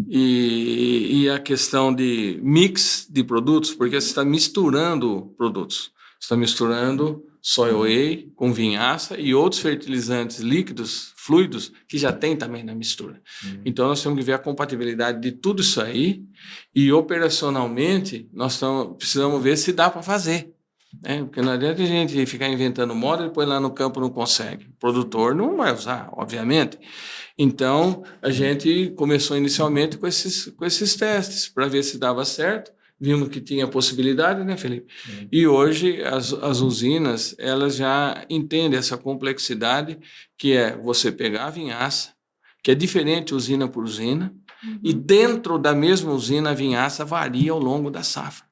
Speaker 2: e a questão de mix de produtos, porque você está misturando produtos, você está misturando soil whey com vinhaça e outros fertilizantes líquidos, fluidos, que já tem também na mistura. Então, nós temos que ver a compatibilidade de tudo isso aí e, operacionalmente, nós precisamos ver se dá para fazer. Né? Porque não adianta a gente ficar inventando moda e depois lá no campo não consegue. O produtor não vai usar, obviamente. Então, a gente começou inicialmente com esses testes para ver se dava certo. Vimos que tinha possibilidade, né, Felipe? E hoje as usinas, elas já entendem essa complexidade, que é você pegar a vinhaça, que é diferente usina por usina, e dentro da mesma usina a vinhaça varia ao longo da safra,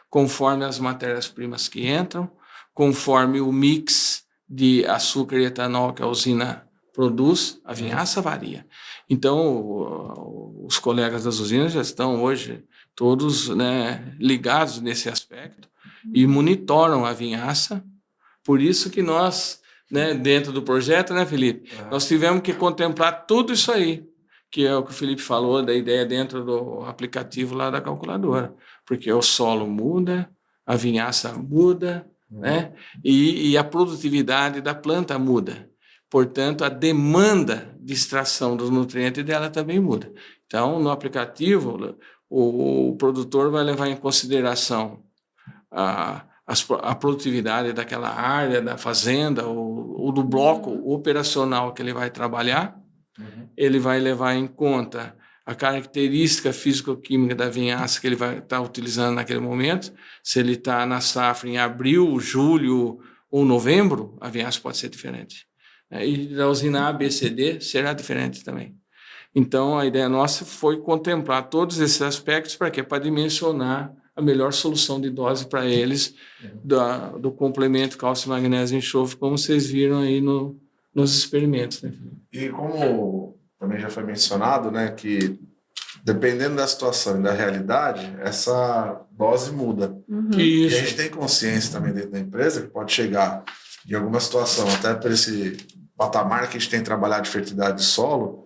Speaker 2: conforme as matérias-primas que entram, conforme o mix de açúcar e etanol que a usina produz, a vinhaça varia. Então, os colegas das usinas já estão hoje todos, né, ligados nesse aspecto e monitoram a vinhaça. Por isso que nós, né, dentro do projeto, né, Felipe, nós tivemos que contemplar tudo isso aí, que é o que o Felipe falou da ideia dentro do aplicativo lá da calculadora, porque o solo muda, a vinhaça muda, né, e a produtividade da planta muda. Portanto, a demanda de extração dos nutrientes dela também muda. Então, no aplicativo, o produtor vai levar em consideração a produtividade daquela área, da fazenda ou do bloco operacional que ele vai trabalhar. Ele vai levar em conta a característica físico-química da vinhaça que ele vai estar utilizando naquele momento. Se ele está na safra em abril, julho ou novembro, a vinhaça pode ser diferente. E da usina A, B, C, D será diferente também. Então, a ideia nossa foi contemplar todos esses aspectos para quê? Para dimensionar a melhor solução de dose para eles do complemento cálcio, magnésio e enxofre, como vocês viram aí nos experimentos. Né?
Speaker 3: E como também já foi mencionado, né, que dependendo da situação e da realidade, essa dose muda. E a gente tem consciência também dentro da empresa que pode chegar em alguma situação, até por esse patamar que a gente tem trabalhado de fertilidade de solo,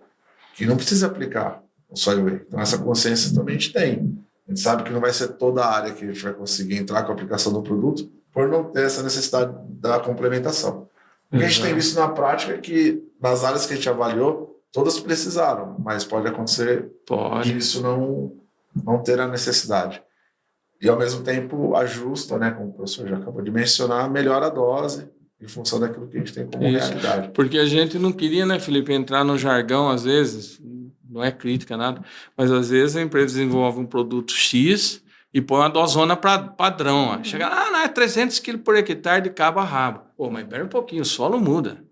Speaker 3: que não precisa aplicar o soil whey. Então, essa consciência também a gente tem. A gente sabe que não vai ser toda a área que a gente vai conseguir entrar com a aplicação do produto por não ter essa necessidade da complementação. O que a gente tem visto na prática é que nas áreas que a gente avaliou, todas precisaram, mas pode acontecer de isso não ter a necessidade. E, ao mesmo tempo, ajusta, né, como o professor já acabou de mencionar, melhora a dose em função daquilo que a gente tem como realidade.
Speaker 2: Porque a gente não queria, né, Felipe, entrar no jargão, às vezes, não é crítica, nada, mas às vezes a empresa desenvolve um produto X e põe uma dosona padrão. Ó. Chega lá, não, é 300 kg por hectare de cabo a rabo. Pô, mas espera um pouquinho, o solo muda,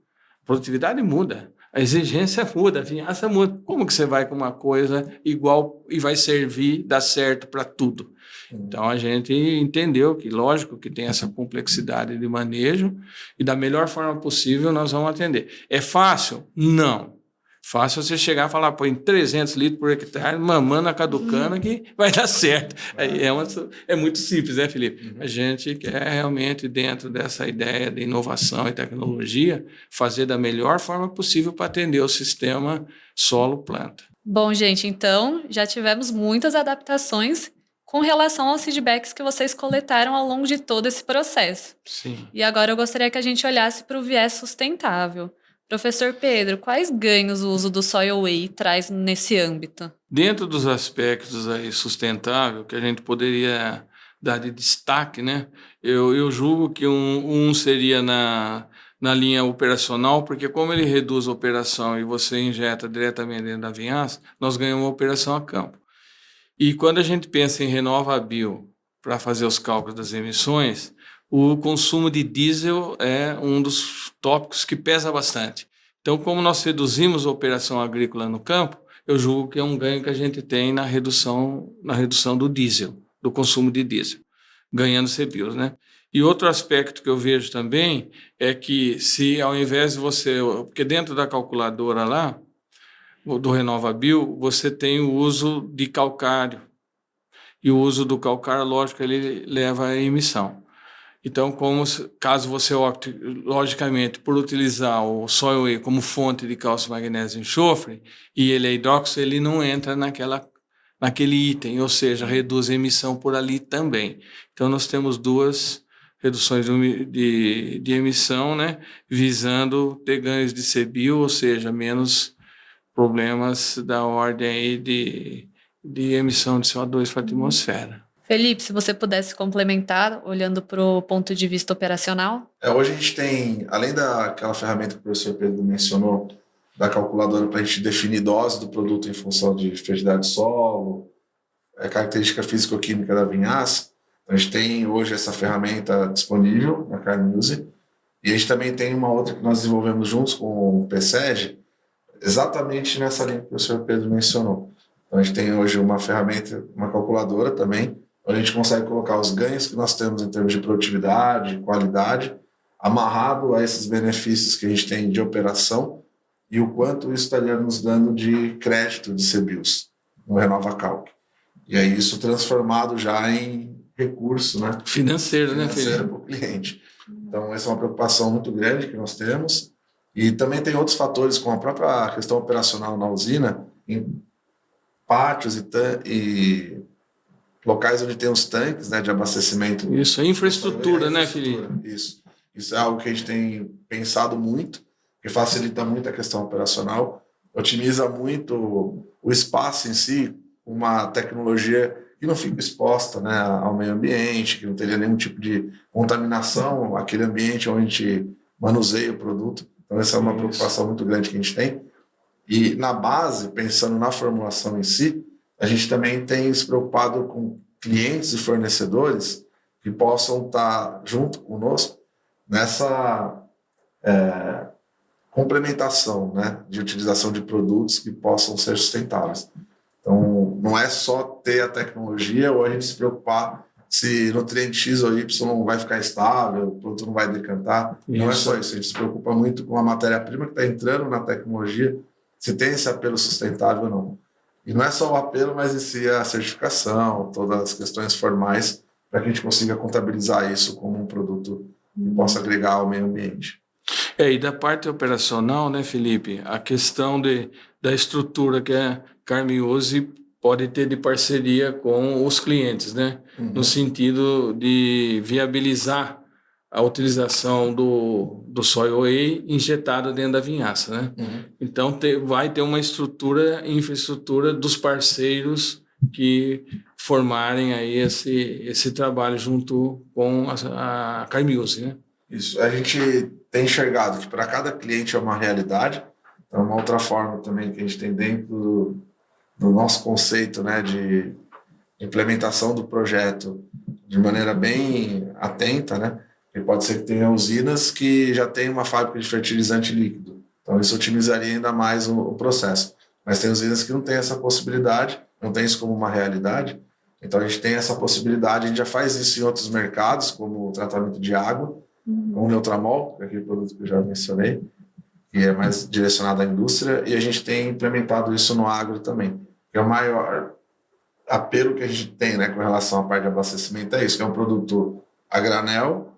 Speaker 2: a produtividade muda, a exigência muda, a vinhaça muda. Como que você vai com uma coisa igual e vai servir, dar certo para tudo? Então, a gente entendeu que, lógico, que tem essa complexidade de manejo e da melhor forma possível nós vamos atender. É fácil? Não. Fácil você chegar e falar, põe 300 litros por hectare, mamando a caducana que vai dar certo. É muito simples, né, Felipe? A gente quer realmente, dentro dessa ideia de inovação e tecnologia, fazer da melhor forma possível para atender o sistema solo-planta.
Speaker 1: Bom, gente, então já tivemos muitas adaptações com relação aos feedbacks que vocês coletaram ao longo de todo esse processo.
Speaker 2: Sim.
Speaker 1: E agora eu gostaria que a gente olhasse para o viés sustentável. Professor Pedro, quais ganhos o uso do soil whey traz nesse âmbito?
Speaker 2: Dentro dos aspectos aí sustentável que a gente poderia dar de destaque, né? Eu julgo que um seria na linha operacional, porque como ele reduz a operação e você injeta diretamente dentro da vinhaça, nós ganhamos uma operação a campo. E quando a gente pensa em RenovaBio para fazer os cálculos das emissões, o consumo de diesel é um dos tópicos que pesa bastante. Então, como nós reduzimos a operação agrícola no campo, eu julgo que é um ganho que a gente tem na redução do diesel, do consumo de diesel, ganhando CBIOS, né? E outro aspecto que eu vejo também é que se ao invés de você... Porque dentro da calculadora lá, do RenovaBio, você tem o uso de calcário. E o uso do calcário, lógico, ele leva à emissão. Então, caso você opte, logicamente, por utilizar o soil whey como fonte de cálcio, magnésio e enxofre, e ele é hidróxido, ele não entra naquele item, ou seja, reduz a emissão por ali também. Então, nós temos duas reduções de emissão, né, visando ter ganhos de CBIO, ou seja, menos problemas da ordem aí de emissão de CO2 para a atmosfera.
Speaker 1: Felipe, se você pudesse complementar, olhando para o ponto de vista operacional.
Speaker 3: Hoje a gente tem, além daquela ferramenta que o professor Pedro mencionou, da calculadora para a gente definir dose do produto em função de fertilidade de solo, característica físico-química da vinhaça, a gente tem hoje essa ferramenta disponível na CarMuse, e a gente também tem uma outra que nós desenvolvemos juntos com o PSEG, exatamente nessa linha que o professor Pedro mencionou. Então, a gente tem hoje uma ferramenta, uma calculadora também, onde a gente consegue colocar os ganhos que nós temos em termos de produtividade, qualidade, amarrado a esses benefícios que a gente tem de operação e o quanto isso estaria nos dando de crédito de CBIOS no RenovaCalc. E aí isso transformado já em recurso, né?
Speaker 2: Financeiro, né,
Speaker 3: Felipe? Para o cliente. Então, essa é uma preocupação muito grande que nós temos. E também tem outros fatores, como a própria questão operacional na usina, em pátios e locais onde tem os tanques, né, de abastecimento.
Speaker 2: Isso, a infraestrutura, né, Felipe?
Speaker 3: Isso é algo que a gente tem pensado muito, que facilita muito a questão operacional, otimiza muito o espaço em si, uma tecnologia que não fica exposta, né, ao meio ambiente, que não teria nenhum tipo de contaminação, aquele ambiente onde a gente manuseia o produto. Então, essa é uma preocupação muito grande que a gente tem. E na base, pensando na formulação em si, a gente também tem se preocupado com clientes e fornecedores que possam estar junto conosco nessa complementação, né, de utilização de produtos que possam ser sustentáveis. Então, não é só ter a tecnologia ou a gente se preocupar se nutriente X ou Y vai ficar estável, o produto não vai decantar. Isso. Não é só isso, a gente se preocupa muito com a matéria-prima que está entrando na tecnologia, se tem esse apelo sustentável ou não. E não é só o apelo, mas em si a certificação, todas as questões formais, para que a gente consiga contabilizar isso como um produto que possa agregar ao meio ambiente.
Speaker 2: E da parte operacional, né, Felipe, a questão da estrutura que a Carmiose pode ter de parceria com os clientes, né, no sentido de viabilizar a utilização do soy whey injetado dentro da vinhaça, né? Então vai ter uma infraestrutura dos parceiros que formarem aí esse trabalho junto com a Carmiose, né?
Speaker 3: Isso. A gente tem enxergado que para cada cliente é uma realidade. Então, uma outra forma também que a gente tem dentro do nosso conceito, né, de implementação do projeto de maneira bem atenta, né? E pode ser que tenha usinas que já tem uma fábrica de fertilizante líquido. Então, isso otimizaria ainda mais o processo. Mas tem usinas que não tem essa possibilidade, não tem isso como uma realidade. Então, a gente tem essa possibilidade, a gente já faz isso em outros mercados, como o tratamento de água, o Neutramol, aquele produto que eu já mencionei, que é mais direcionado à indústria, e a gente tem implementado isso no agro também, que é o maior apelo que a gente tem, né, com relação à parte de abastecimento, é isso, que é um produto a granel,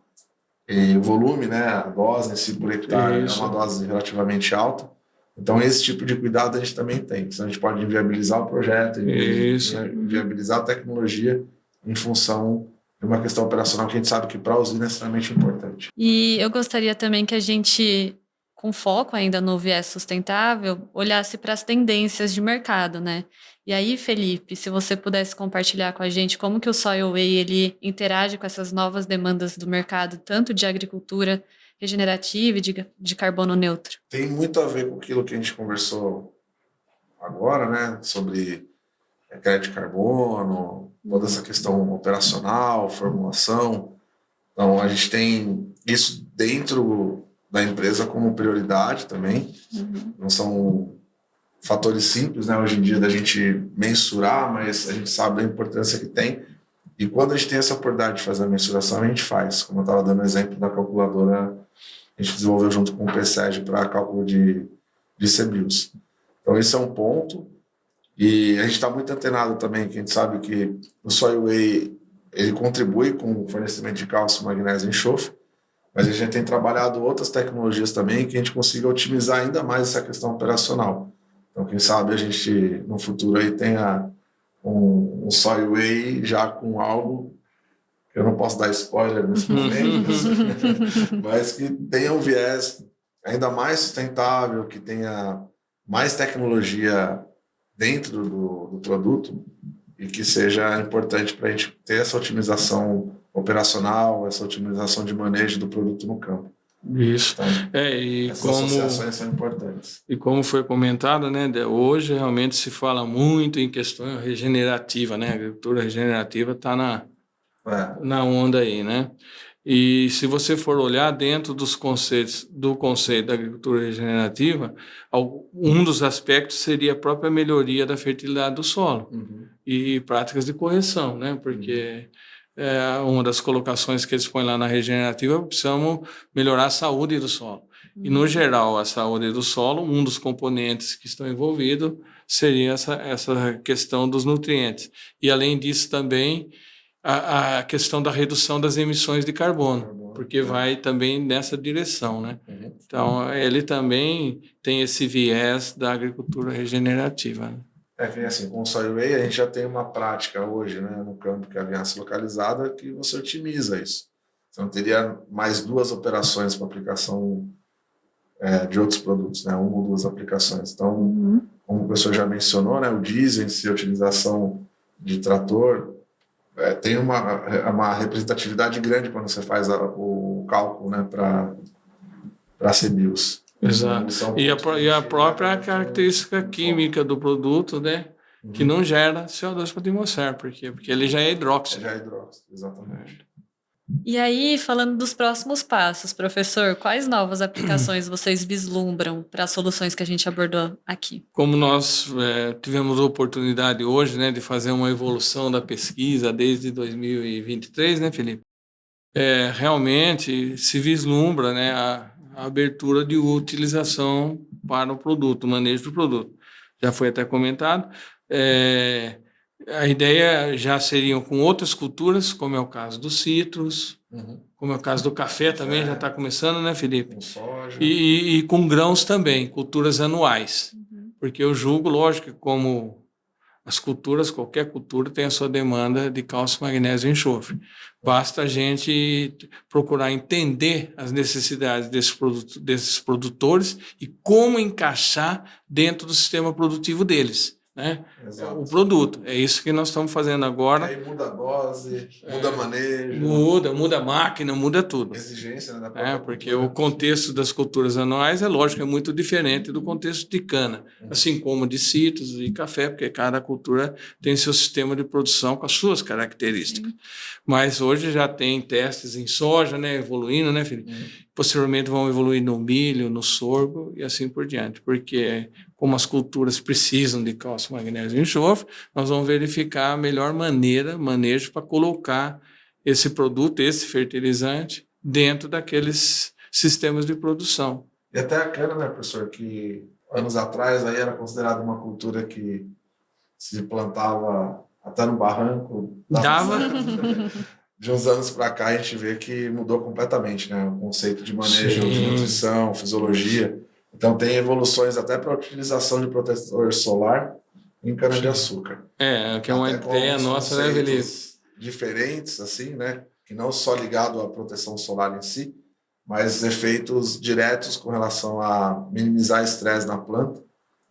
Speaker 3: e o volume, né, a dose em si por hectare é uma dose relativamente alta. Então, esse tipo de cuidado a gente também tem. Então, a gente pode viabilizar o projeto, viabilizar a tecnologia em função de uma questão operacional que a gente sabe que para a usina é extremamente importante.
Speaker 1: E eu gostaria também que a gente, com foco ainda no viés sustentável, olhasse para as tendências de mercado, né? E aí, Felipe, se você pudesse compartilhar com a gente como que o soy whey ele interage com essas novas demandas do mercado, tanto de agricultura regenerativa e de carbono neutro.
Speaker 3: Tem muito a ver com aquilo que a gente conversou agora, né? Sobre crédito de carbono, toda essa questão operacional, formulação. Então, a gente tem isso dentro da empresa como prioridade também. Não são fatores simples, né, hoje em dia, da gente mensurar, mas a gente sabe da importância que tem. E quando a gente tem essa oportunidade de fazer a mensuração, a gente faz. Como eu estava dando o exemplo da calculadora, a gente desenvolveu junto com o PSEG para cálculo de CBIOS. Então, esse é um ponto. E a gente está muito antenado também, que a gente sabe que o soy whey ele contribui com o fornecimento de cálcio, magnésio e enxofre, mas a gente tem trabalhado outras tecnologias também que a gente consiga otimizar ainda mais essa questão operacional. Então, quem sabe a gente, no futuro, aí tenha um soy whey já com algo, que eu não posso dar spoiler nesse momento, mas que tenha um viés ainda mais sustentável, que tenha mais tecnologia dentro do produto e que seja importante para a gente ter essa otimização operacional, essa otimização de manejo do produto no campo.
Speaker 2: Isso.
Speaker 3: Então, essas associações são importantes.
Speaker 2: E como foi comentado, né, hoje realmente se fala muito em questão regenerativa, né? A agricultura regenerativa está na onda aí, né? E se você for olhar dentro dos conceitos do conceito da agricultura regenerativa, um dos aspectos seria a própria melhoria da fertilidade do solo e práticas de correção, né? Porque uma das colocações que eles põem lá na regenerativa, precisamos melhorar a saúde do solo. E, no geral, a saúde do solo, um dos componentes que estão envolvidos seria essa questão dos nutrientes. E, além disso, também a questão da redução das emissões de carbono, porque vai também nessa direção, né? Então, ele também tem esse viés da agricultura regenerativa, né?
Speaker 3: Que assim, com o soy whey a gente já tem uma prática hoje, né, no campo que é a vinhaça localizada, que você otimiza isso. Você não teria mais duas operações para aplicação de outros produtos, né, uma ou duas aplicações. Então, como o professor já mencionou, né, o diesel em si, a utilização de trator, tem uma representatividade grande quando você faz o cálculo, né, para CBIOS.
Speaker 2: Exato. E a própria característica química do produto, né, que não gera CO2 para a atmosfera. Por quê? Porque ele já é hidróxido.
Speaker 3: Já é hidróxido, exatamente.
Speaker 1: E aí, falando dos próximos passos, professor, quais novas aplicações vocês vislumbram para as soluções que a gente abordou aqui?
Speaker 2: Como nós tivemos a oportunidade hoje, né, de fazer uma evolução da pesquisa desde 2023, né, Felipe? Realmente se vislumbra, né, a abertura de utilização para o produto, o manejo do produto. Já foi até comentado. A ideia já seriam com outras culturas, como é o caso dos citros, como é o caso do café também, já está começando, né, Felipe?
Speaker 3: Com soja.
Speaker 2: E com grãos também, culturas anuais. Porque eu julgo, lógico, que como as culturas, qualquer cultura tem a sua demanda de cálcio, magnésio e enxofre. Basta a gente procurar entender as necessidades desses produtores e como encaixar dentro do sistema produtivo deles, né? O produto. É isso que nós estamos fazendo agora.
Speaker 3: E aí muda a dose, muda manejo.
Speaker 2: Muda a máquina, muda tudo.
Speaker 3: Exigência, né, da própria
Speaker 2: porque
Speaker 3: cultura.
Speaker 2: o contexto das culturas anuais é lógico, é muito diferente do contexto de cana, assim como de citros e café, porque cada cultura tem seu sistema de produção com as suas características. Mas hoje já tem testes em soja, né, evoluindo, né, Felipe? Posteriormente vão evoluir no milho, no sorgo e assim por diante, porque como as culturas precisam de cálcio, magnésio e enxofre, nós vamos verificar a melhor manejo para colocar esse produto, esse fertilizante, dentro daqueles sistemas de produção.
Speaker 3: E até a cana, né, professor, que anos atrás aí era considerada uma cultura que se plantava até no barranco.
Speaker 2: Dava.
Speaker 3: De uns anos para cá a gente vê que mudou completamente, né, o conceito de manejo, de nutrição, fisiologia. Então tem evoluções até para a utilização de protetor solar em cana-de-açúcar.
Speaker 2: Que é uma ideia nossa, né, Felipe?
Speaker 3: Diferentes, assim, né, que não só ligado à proteção solar em si, mas efeitos diretos com relação a minimizar estresse na planta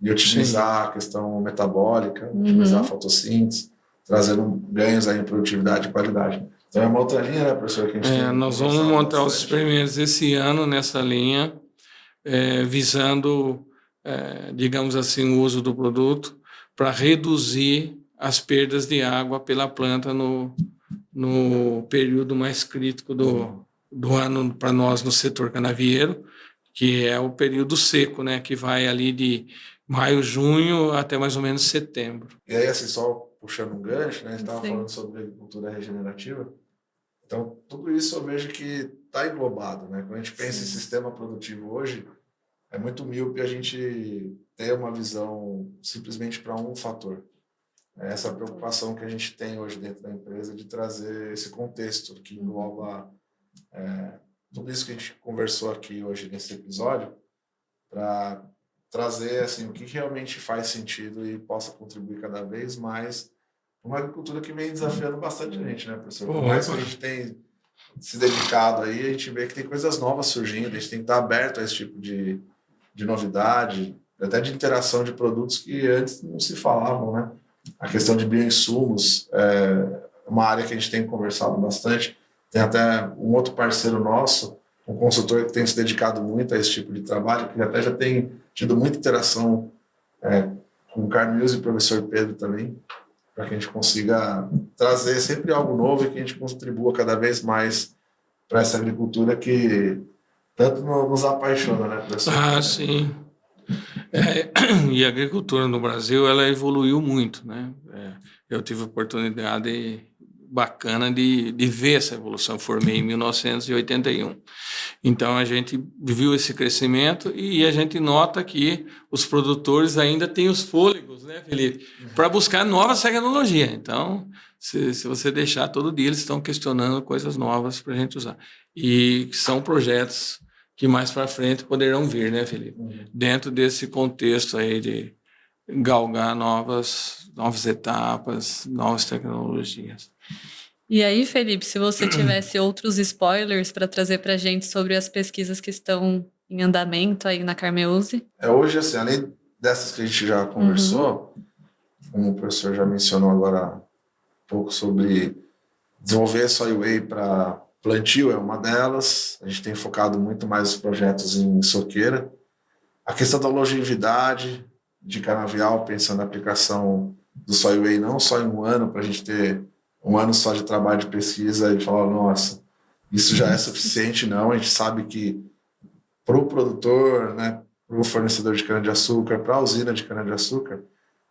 Speaker 3: e otimizar a questão metabólica, otimizar a fotossíntese, trazendo ganhos aí em produtividade e qualidade. Então é uma outra linha, né, professor? Que a gente
Speaker 2: nós vamos montar os experimentos esse ano nessa linha, visando, digamos assim, o uso do produto para reduzir as perdas de água pela planta no período mais crítico do ano para nós no setor canavieiro, que é o período seco, né, que vai ali de maio, junho até mais ou menos setembro.
Speaker 3: E aí, assim, só puxando um gancho, né, a gente estava falando sobre agricultura regenerativa, então tudo isso eu vejo que está englobado, né? Quando a gente pensa em sistema produtivo hoje, é muito míope a gente ter uma visão simplesmente para um fator. Essa preocupação que a gente tem hoje dentro da empresa de trazer esse contexto que engloba tudo isso que a gente conversou aqui hoje nesse episódio, para trazer assim, o que realmente faz sentido e possa contribuir cada vez mais para uma agricultura que vem desafiando bastante a gente, né, professor? Por mais que a gente tenha se dedicado aí, a gente vê que tem coisas novas surgindo, a gente tem que estar aberto a esse tipo de novidade, até de interação de produtos que antes não se falavam, né? A questão de bioinsumos é uma área que a gente tem conversado bastante. Tem até um outro parceiro nosso, um consultor que tem se dedicado muito a esse tipo de trabalho, que até já tem tido muita interação com o Carmils e o professor Pedro também, para que a gente consiga trazer sempre algo novo e que a gente contribua cada vez mais para essa agricultura que tanto nos apaixona, né, professor?
Speaker 2: Sim. E a agricultura no Brasil, ela evoluiu muito, né? Eu tive a oportunidade bacana de ver essa evolução. Eu formei em 1981. Então, a gente viu esse crescimento e a gente nota que os produtores ainda têm os fôlegos, né, Felipe, para buscar novas tecnologias. Então, se você deixar, todo dia eles estão questionando coisas novas para a gente usar. E são projetos que mais para frente poderão vir, né, Felipe? Dentro desse contexto aí de galgar novas etapas, novas tecnologias.
Speaker 1: E aí, Felipe, se você tivesse outros spoilers para trazer para a gente sobre as pesquisas que estão em andamento aí na Carmeuse?
Speaker 3: Hoje, assim, além dessas que a gente já conversou, como o professor já mencionou agora um pouco sobre desenvolver soil whey para plantio, é uma delas. A gente tem focado muito mais os projetos em soqueira. A questão da longevidade de canavial, pensando na aplicação do soil whey não só em um ano, para a gente ter um ano só de trabalho de pesquisa e falar, nossa, isso já é suficiente, não. A gente sabe que para o produtor, né, para o fornecedor de cana-de-açúcar, para a usina de cana-de-açúcar,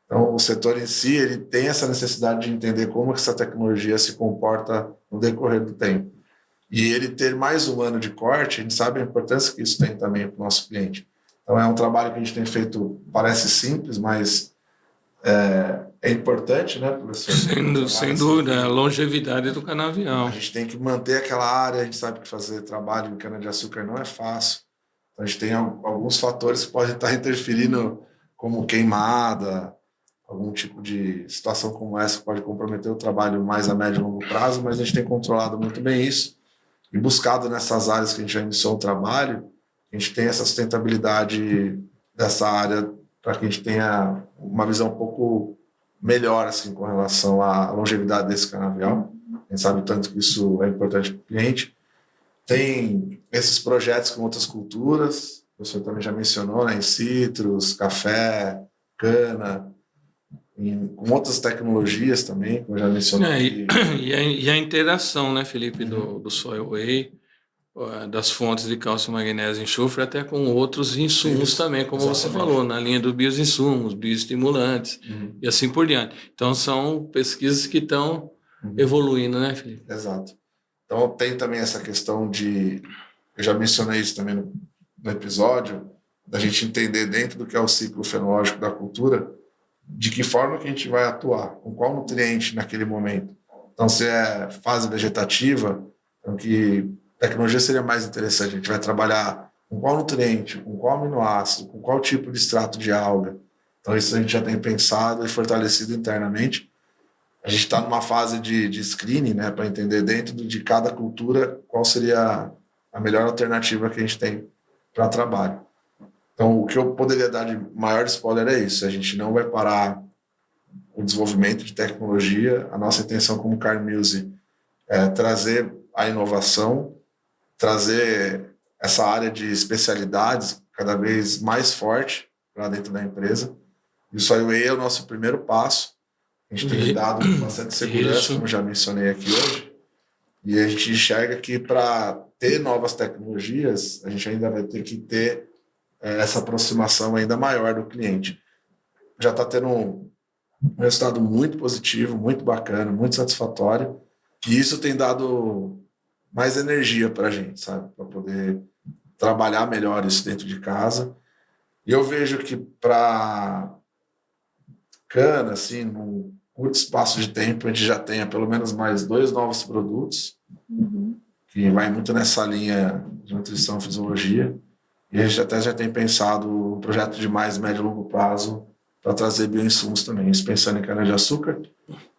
Speaker 3: então o setor em si ele tem essa necessidade de entender como essa tecnologia se comporta no decorrer do tempo. E ele ter mais um ano de corte, a gente sabe a importância que isso tem também para o nosso cliente. Então é um trabalho que a gente tem feito, parece simples, mas é importante, né, professor?
Speaker 2: Sem dúvida, a longevidade do canavial.
Speaker 3: A gente tem que manter aquela área, a gente sabe que fazer trabalho em cana-de-açúcar não é fácil. Então, a gente tem alguns fatores que podem estar interferindo, como queimada, algum tipo de situação como essa que pode comprometer o trabalho mais a médio e longo prazo, mas a gente tem controlado muito bem isso e buscado nessas áreas que a gente já iniciou o trabalho, a gente tem essa sustentabilidade dessa área para que a gente tenha uma visão um pouco melhor assim, com relação à longevidade desse canavial. A gente sabe tanto que isso é importante para o cliente. Tem esses projetos com outras culturas, o senhor também já mencionou, né, em citros, café, cana, com outras tecnologias também, como eu já mencionei.
Speaker 2: E a interação, né, Felipe, do Soil Whey, das fontes de cálcio, magnésio e enxofre, até com outros insumos também, como você falou, na linha dos bioinsumos, bioestimulantes e assim por diante. Então, são pesquisas que estão evoluindo, né, Felipe?
Speaker 3: Exato. Então, tem também essa questão de... Eu já mencionei isso também no episódio, da gente entender dentro do que é o ciclo fenológico da cultura, de que forma que a gente vai atuar, com qual nutriente naquele momento. Então, se é fase vegetativa, então que tecnologia seria mais interessante. A gente vai trabalhar com qual nutriente, com qual aminoácido, com qual tipo de extrato de alga. Então, isso a gente já tem pensado e fortalecido internamente. A gente está numa fase de screening, né, para entender dentro de cada cultura qual seria a melhor alternativa que a gente tem para trabalho. Então, o que eu poderia dar de maior spoiler é isso. A gente não vai parar o desenvolvimento de tecnologia. A nossa intenção como Carmuse é trazer a inovação, trazer essa área de especialidades cada vez mais forte para dentro da empresa. E o Soil Whey é o nosso primeiro passo. A gente tem dado bastante segurança, como já mencionei aqui hoje. E a gente enxerga que para ter novas tecnologias, a gente ainda vai ter que ter essa aproximação ainda maior do cliente. Já está tendo um resultado muito positivo, muito bacana, muito satisfatório. E isso tem dado mais energia para a gente, sabe? Para poder trabalhar melhor isso dentro de casa. E eu vejo que para cana, assim, num curto espaço de tempo, a gente já tenha pelo menos mais 2 novos produtos, que vai muito nessa linha de nutrição e fisiologia. E a gente até já tem pensado um projeto de mais médio e longo prazo para trazer bioinsumos também, isso pensando em cana-de-açúcar,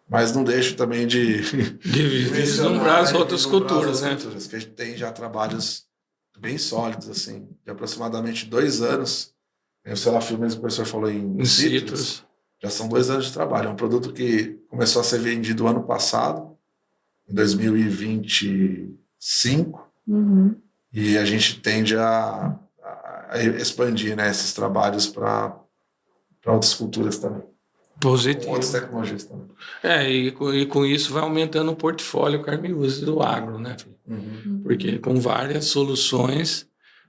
Speaker 3: mas não deixo também de
Speaker 2: vislumbrar as outras culturas, né?
Speaker 3: Que a gente tem já trabalhos bem sólidos, assim, de aproximadamente 2 anos. O Serafim mesmo, o professor falou em citros. Já são 2 anos de trabalho. É um produto que começou a ser vendido ano passado, em 2025, e a gente tende a expandir, né, esses trabalhos para outras culturas também.
Speaker 2: Positivo.
Speaker 3: Com outras tecnologias também.
Speaker 2: E com isso vai aumentando o portfólio Carmuse do agro, né? Porque com várias soluções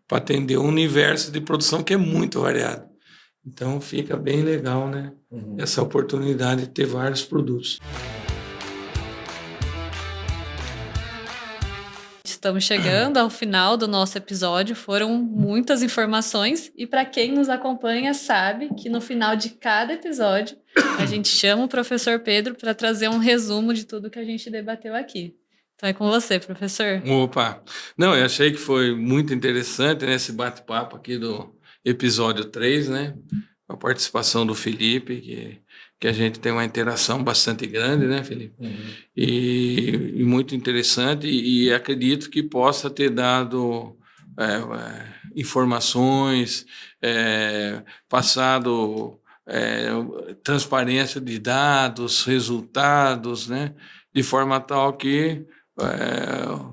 Speaker 2: para atender um universo de produção que é muito variado. Então fica bem legal, né? Essa oportunidade de ter vários produtos.
Speaker 1: Estamos chegando ao final do nosso episódio. Foram muitas informações e para quem nos acompanha sabe que no final de cada episódio a gente chama o professor Pedro para trazer um resumo de tudo que a gente debateu aqui. Então é com você, professor.
Speaker 2: Opa! Não, eu achei que foi muito interessante, né, esse bate-papo aqui do episódio 3, né? A participação do Felipe, que a gente tem uma interação bastante grande, né, Felipe? E muito interessante, e acredito que possa ter dado informações, passado transparência de dados, resultados, né, de forma tal que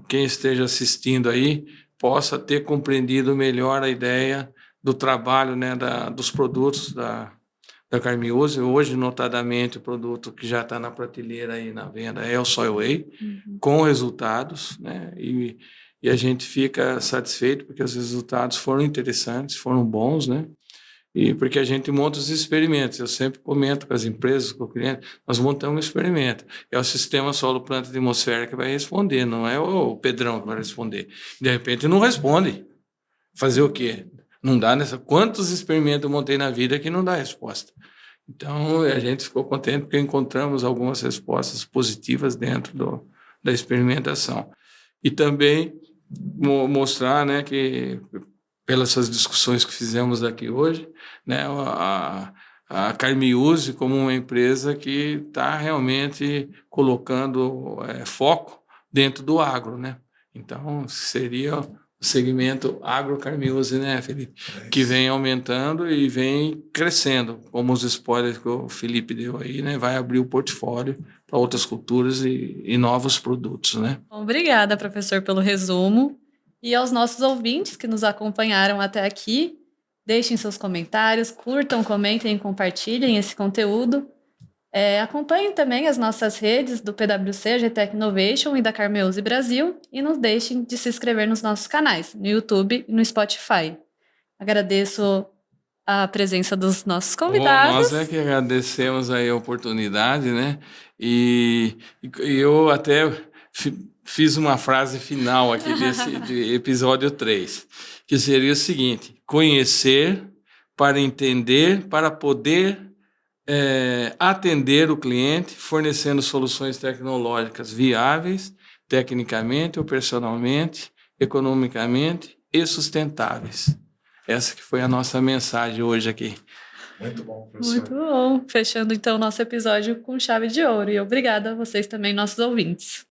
Speaker 2: quem esteja assistindo aí possa ter compreendido melhor a ideia do trabalho, né, dos produtos da da Carmiose. Hoje, notadamente, o produto que já está na prateleira aí na venda é o Soilway, com resultados, né? E a gente fica satisfeito porque os resultados foram interessantes, foram bons, né? E porque a gente monta os experimentos. Eu sempre comento com as empresas, com o cliente, nós montamos um experimento. É o sistema solo-planta atmosfera que vai responder, não é o Pedrão que vai responder. De repente não responde. Fazer o quê? Não dá nessa... Quantos experimentos eu montei na vida que não dá resposta? Então, a gente ficou contente porque encontramos algumas respostas positivas dentro da experimentação. E também mostrar, né, que, pelas essas discussões que fizemos aqui hoje, né, a Carmiuse como uma empresa que está realmente colocando foco dentro do agro, né? Então, seria o segmento agro-Carmiuse, né, Felipe? Que vem aumentando e vem crescendo, como os spoilers que o Felipe deu aí, né? Vai abrir o portfólio para outras culturas e novos produtos, né?
Speaker 1: Obrigada, professor, pelo resumo. E aos nossos ouvintes que nos acompanharam até aqui, deixem seus comentários, curtam, comentem e compartilhem esse conteúdo. Acompanhem também as nossas redes do PwC, a GTEC Innovation e da Carmeuse Brasil e não deixem de se inscrever nos nossos canais, no YouTube e no Spotify. Agradeço a presença dos nossos convidados.
Speaker 2: Nós que agradecemos aí a oportunidade, né? E eu até fiz uma frase final aqui de episódio 3, que seria o seguinte: conhecer para entender, para poder atender o cliente, fornecendo soluções tecnológicas viáveis, tecnicamente, operacionalmente, economicamente e sustentáveis. Essa que foi a nossa mensagem hoje aqui.
Speaker 3: Muito bom, professor.
Speaker 1: Muito bom. Fechando, então, o nosso episódio com chave de ouro. E obrigada a vocês também, nossos ouvintes.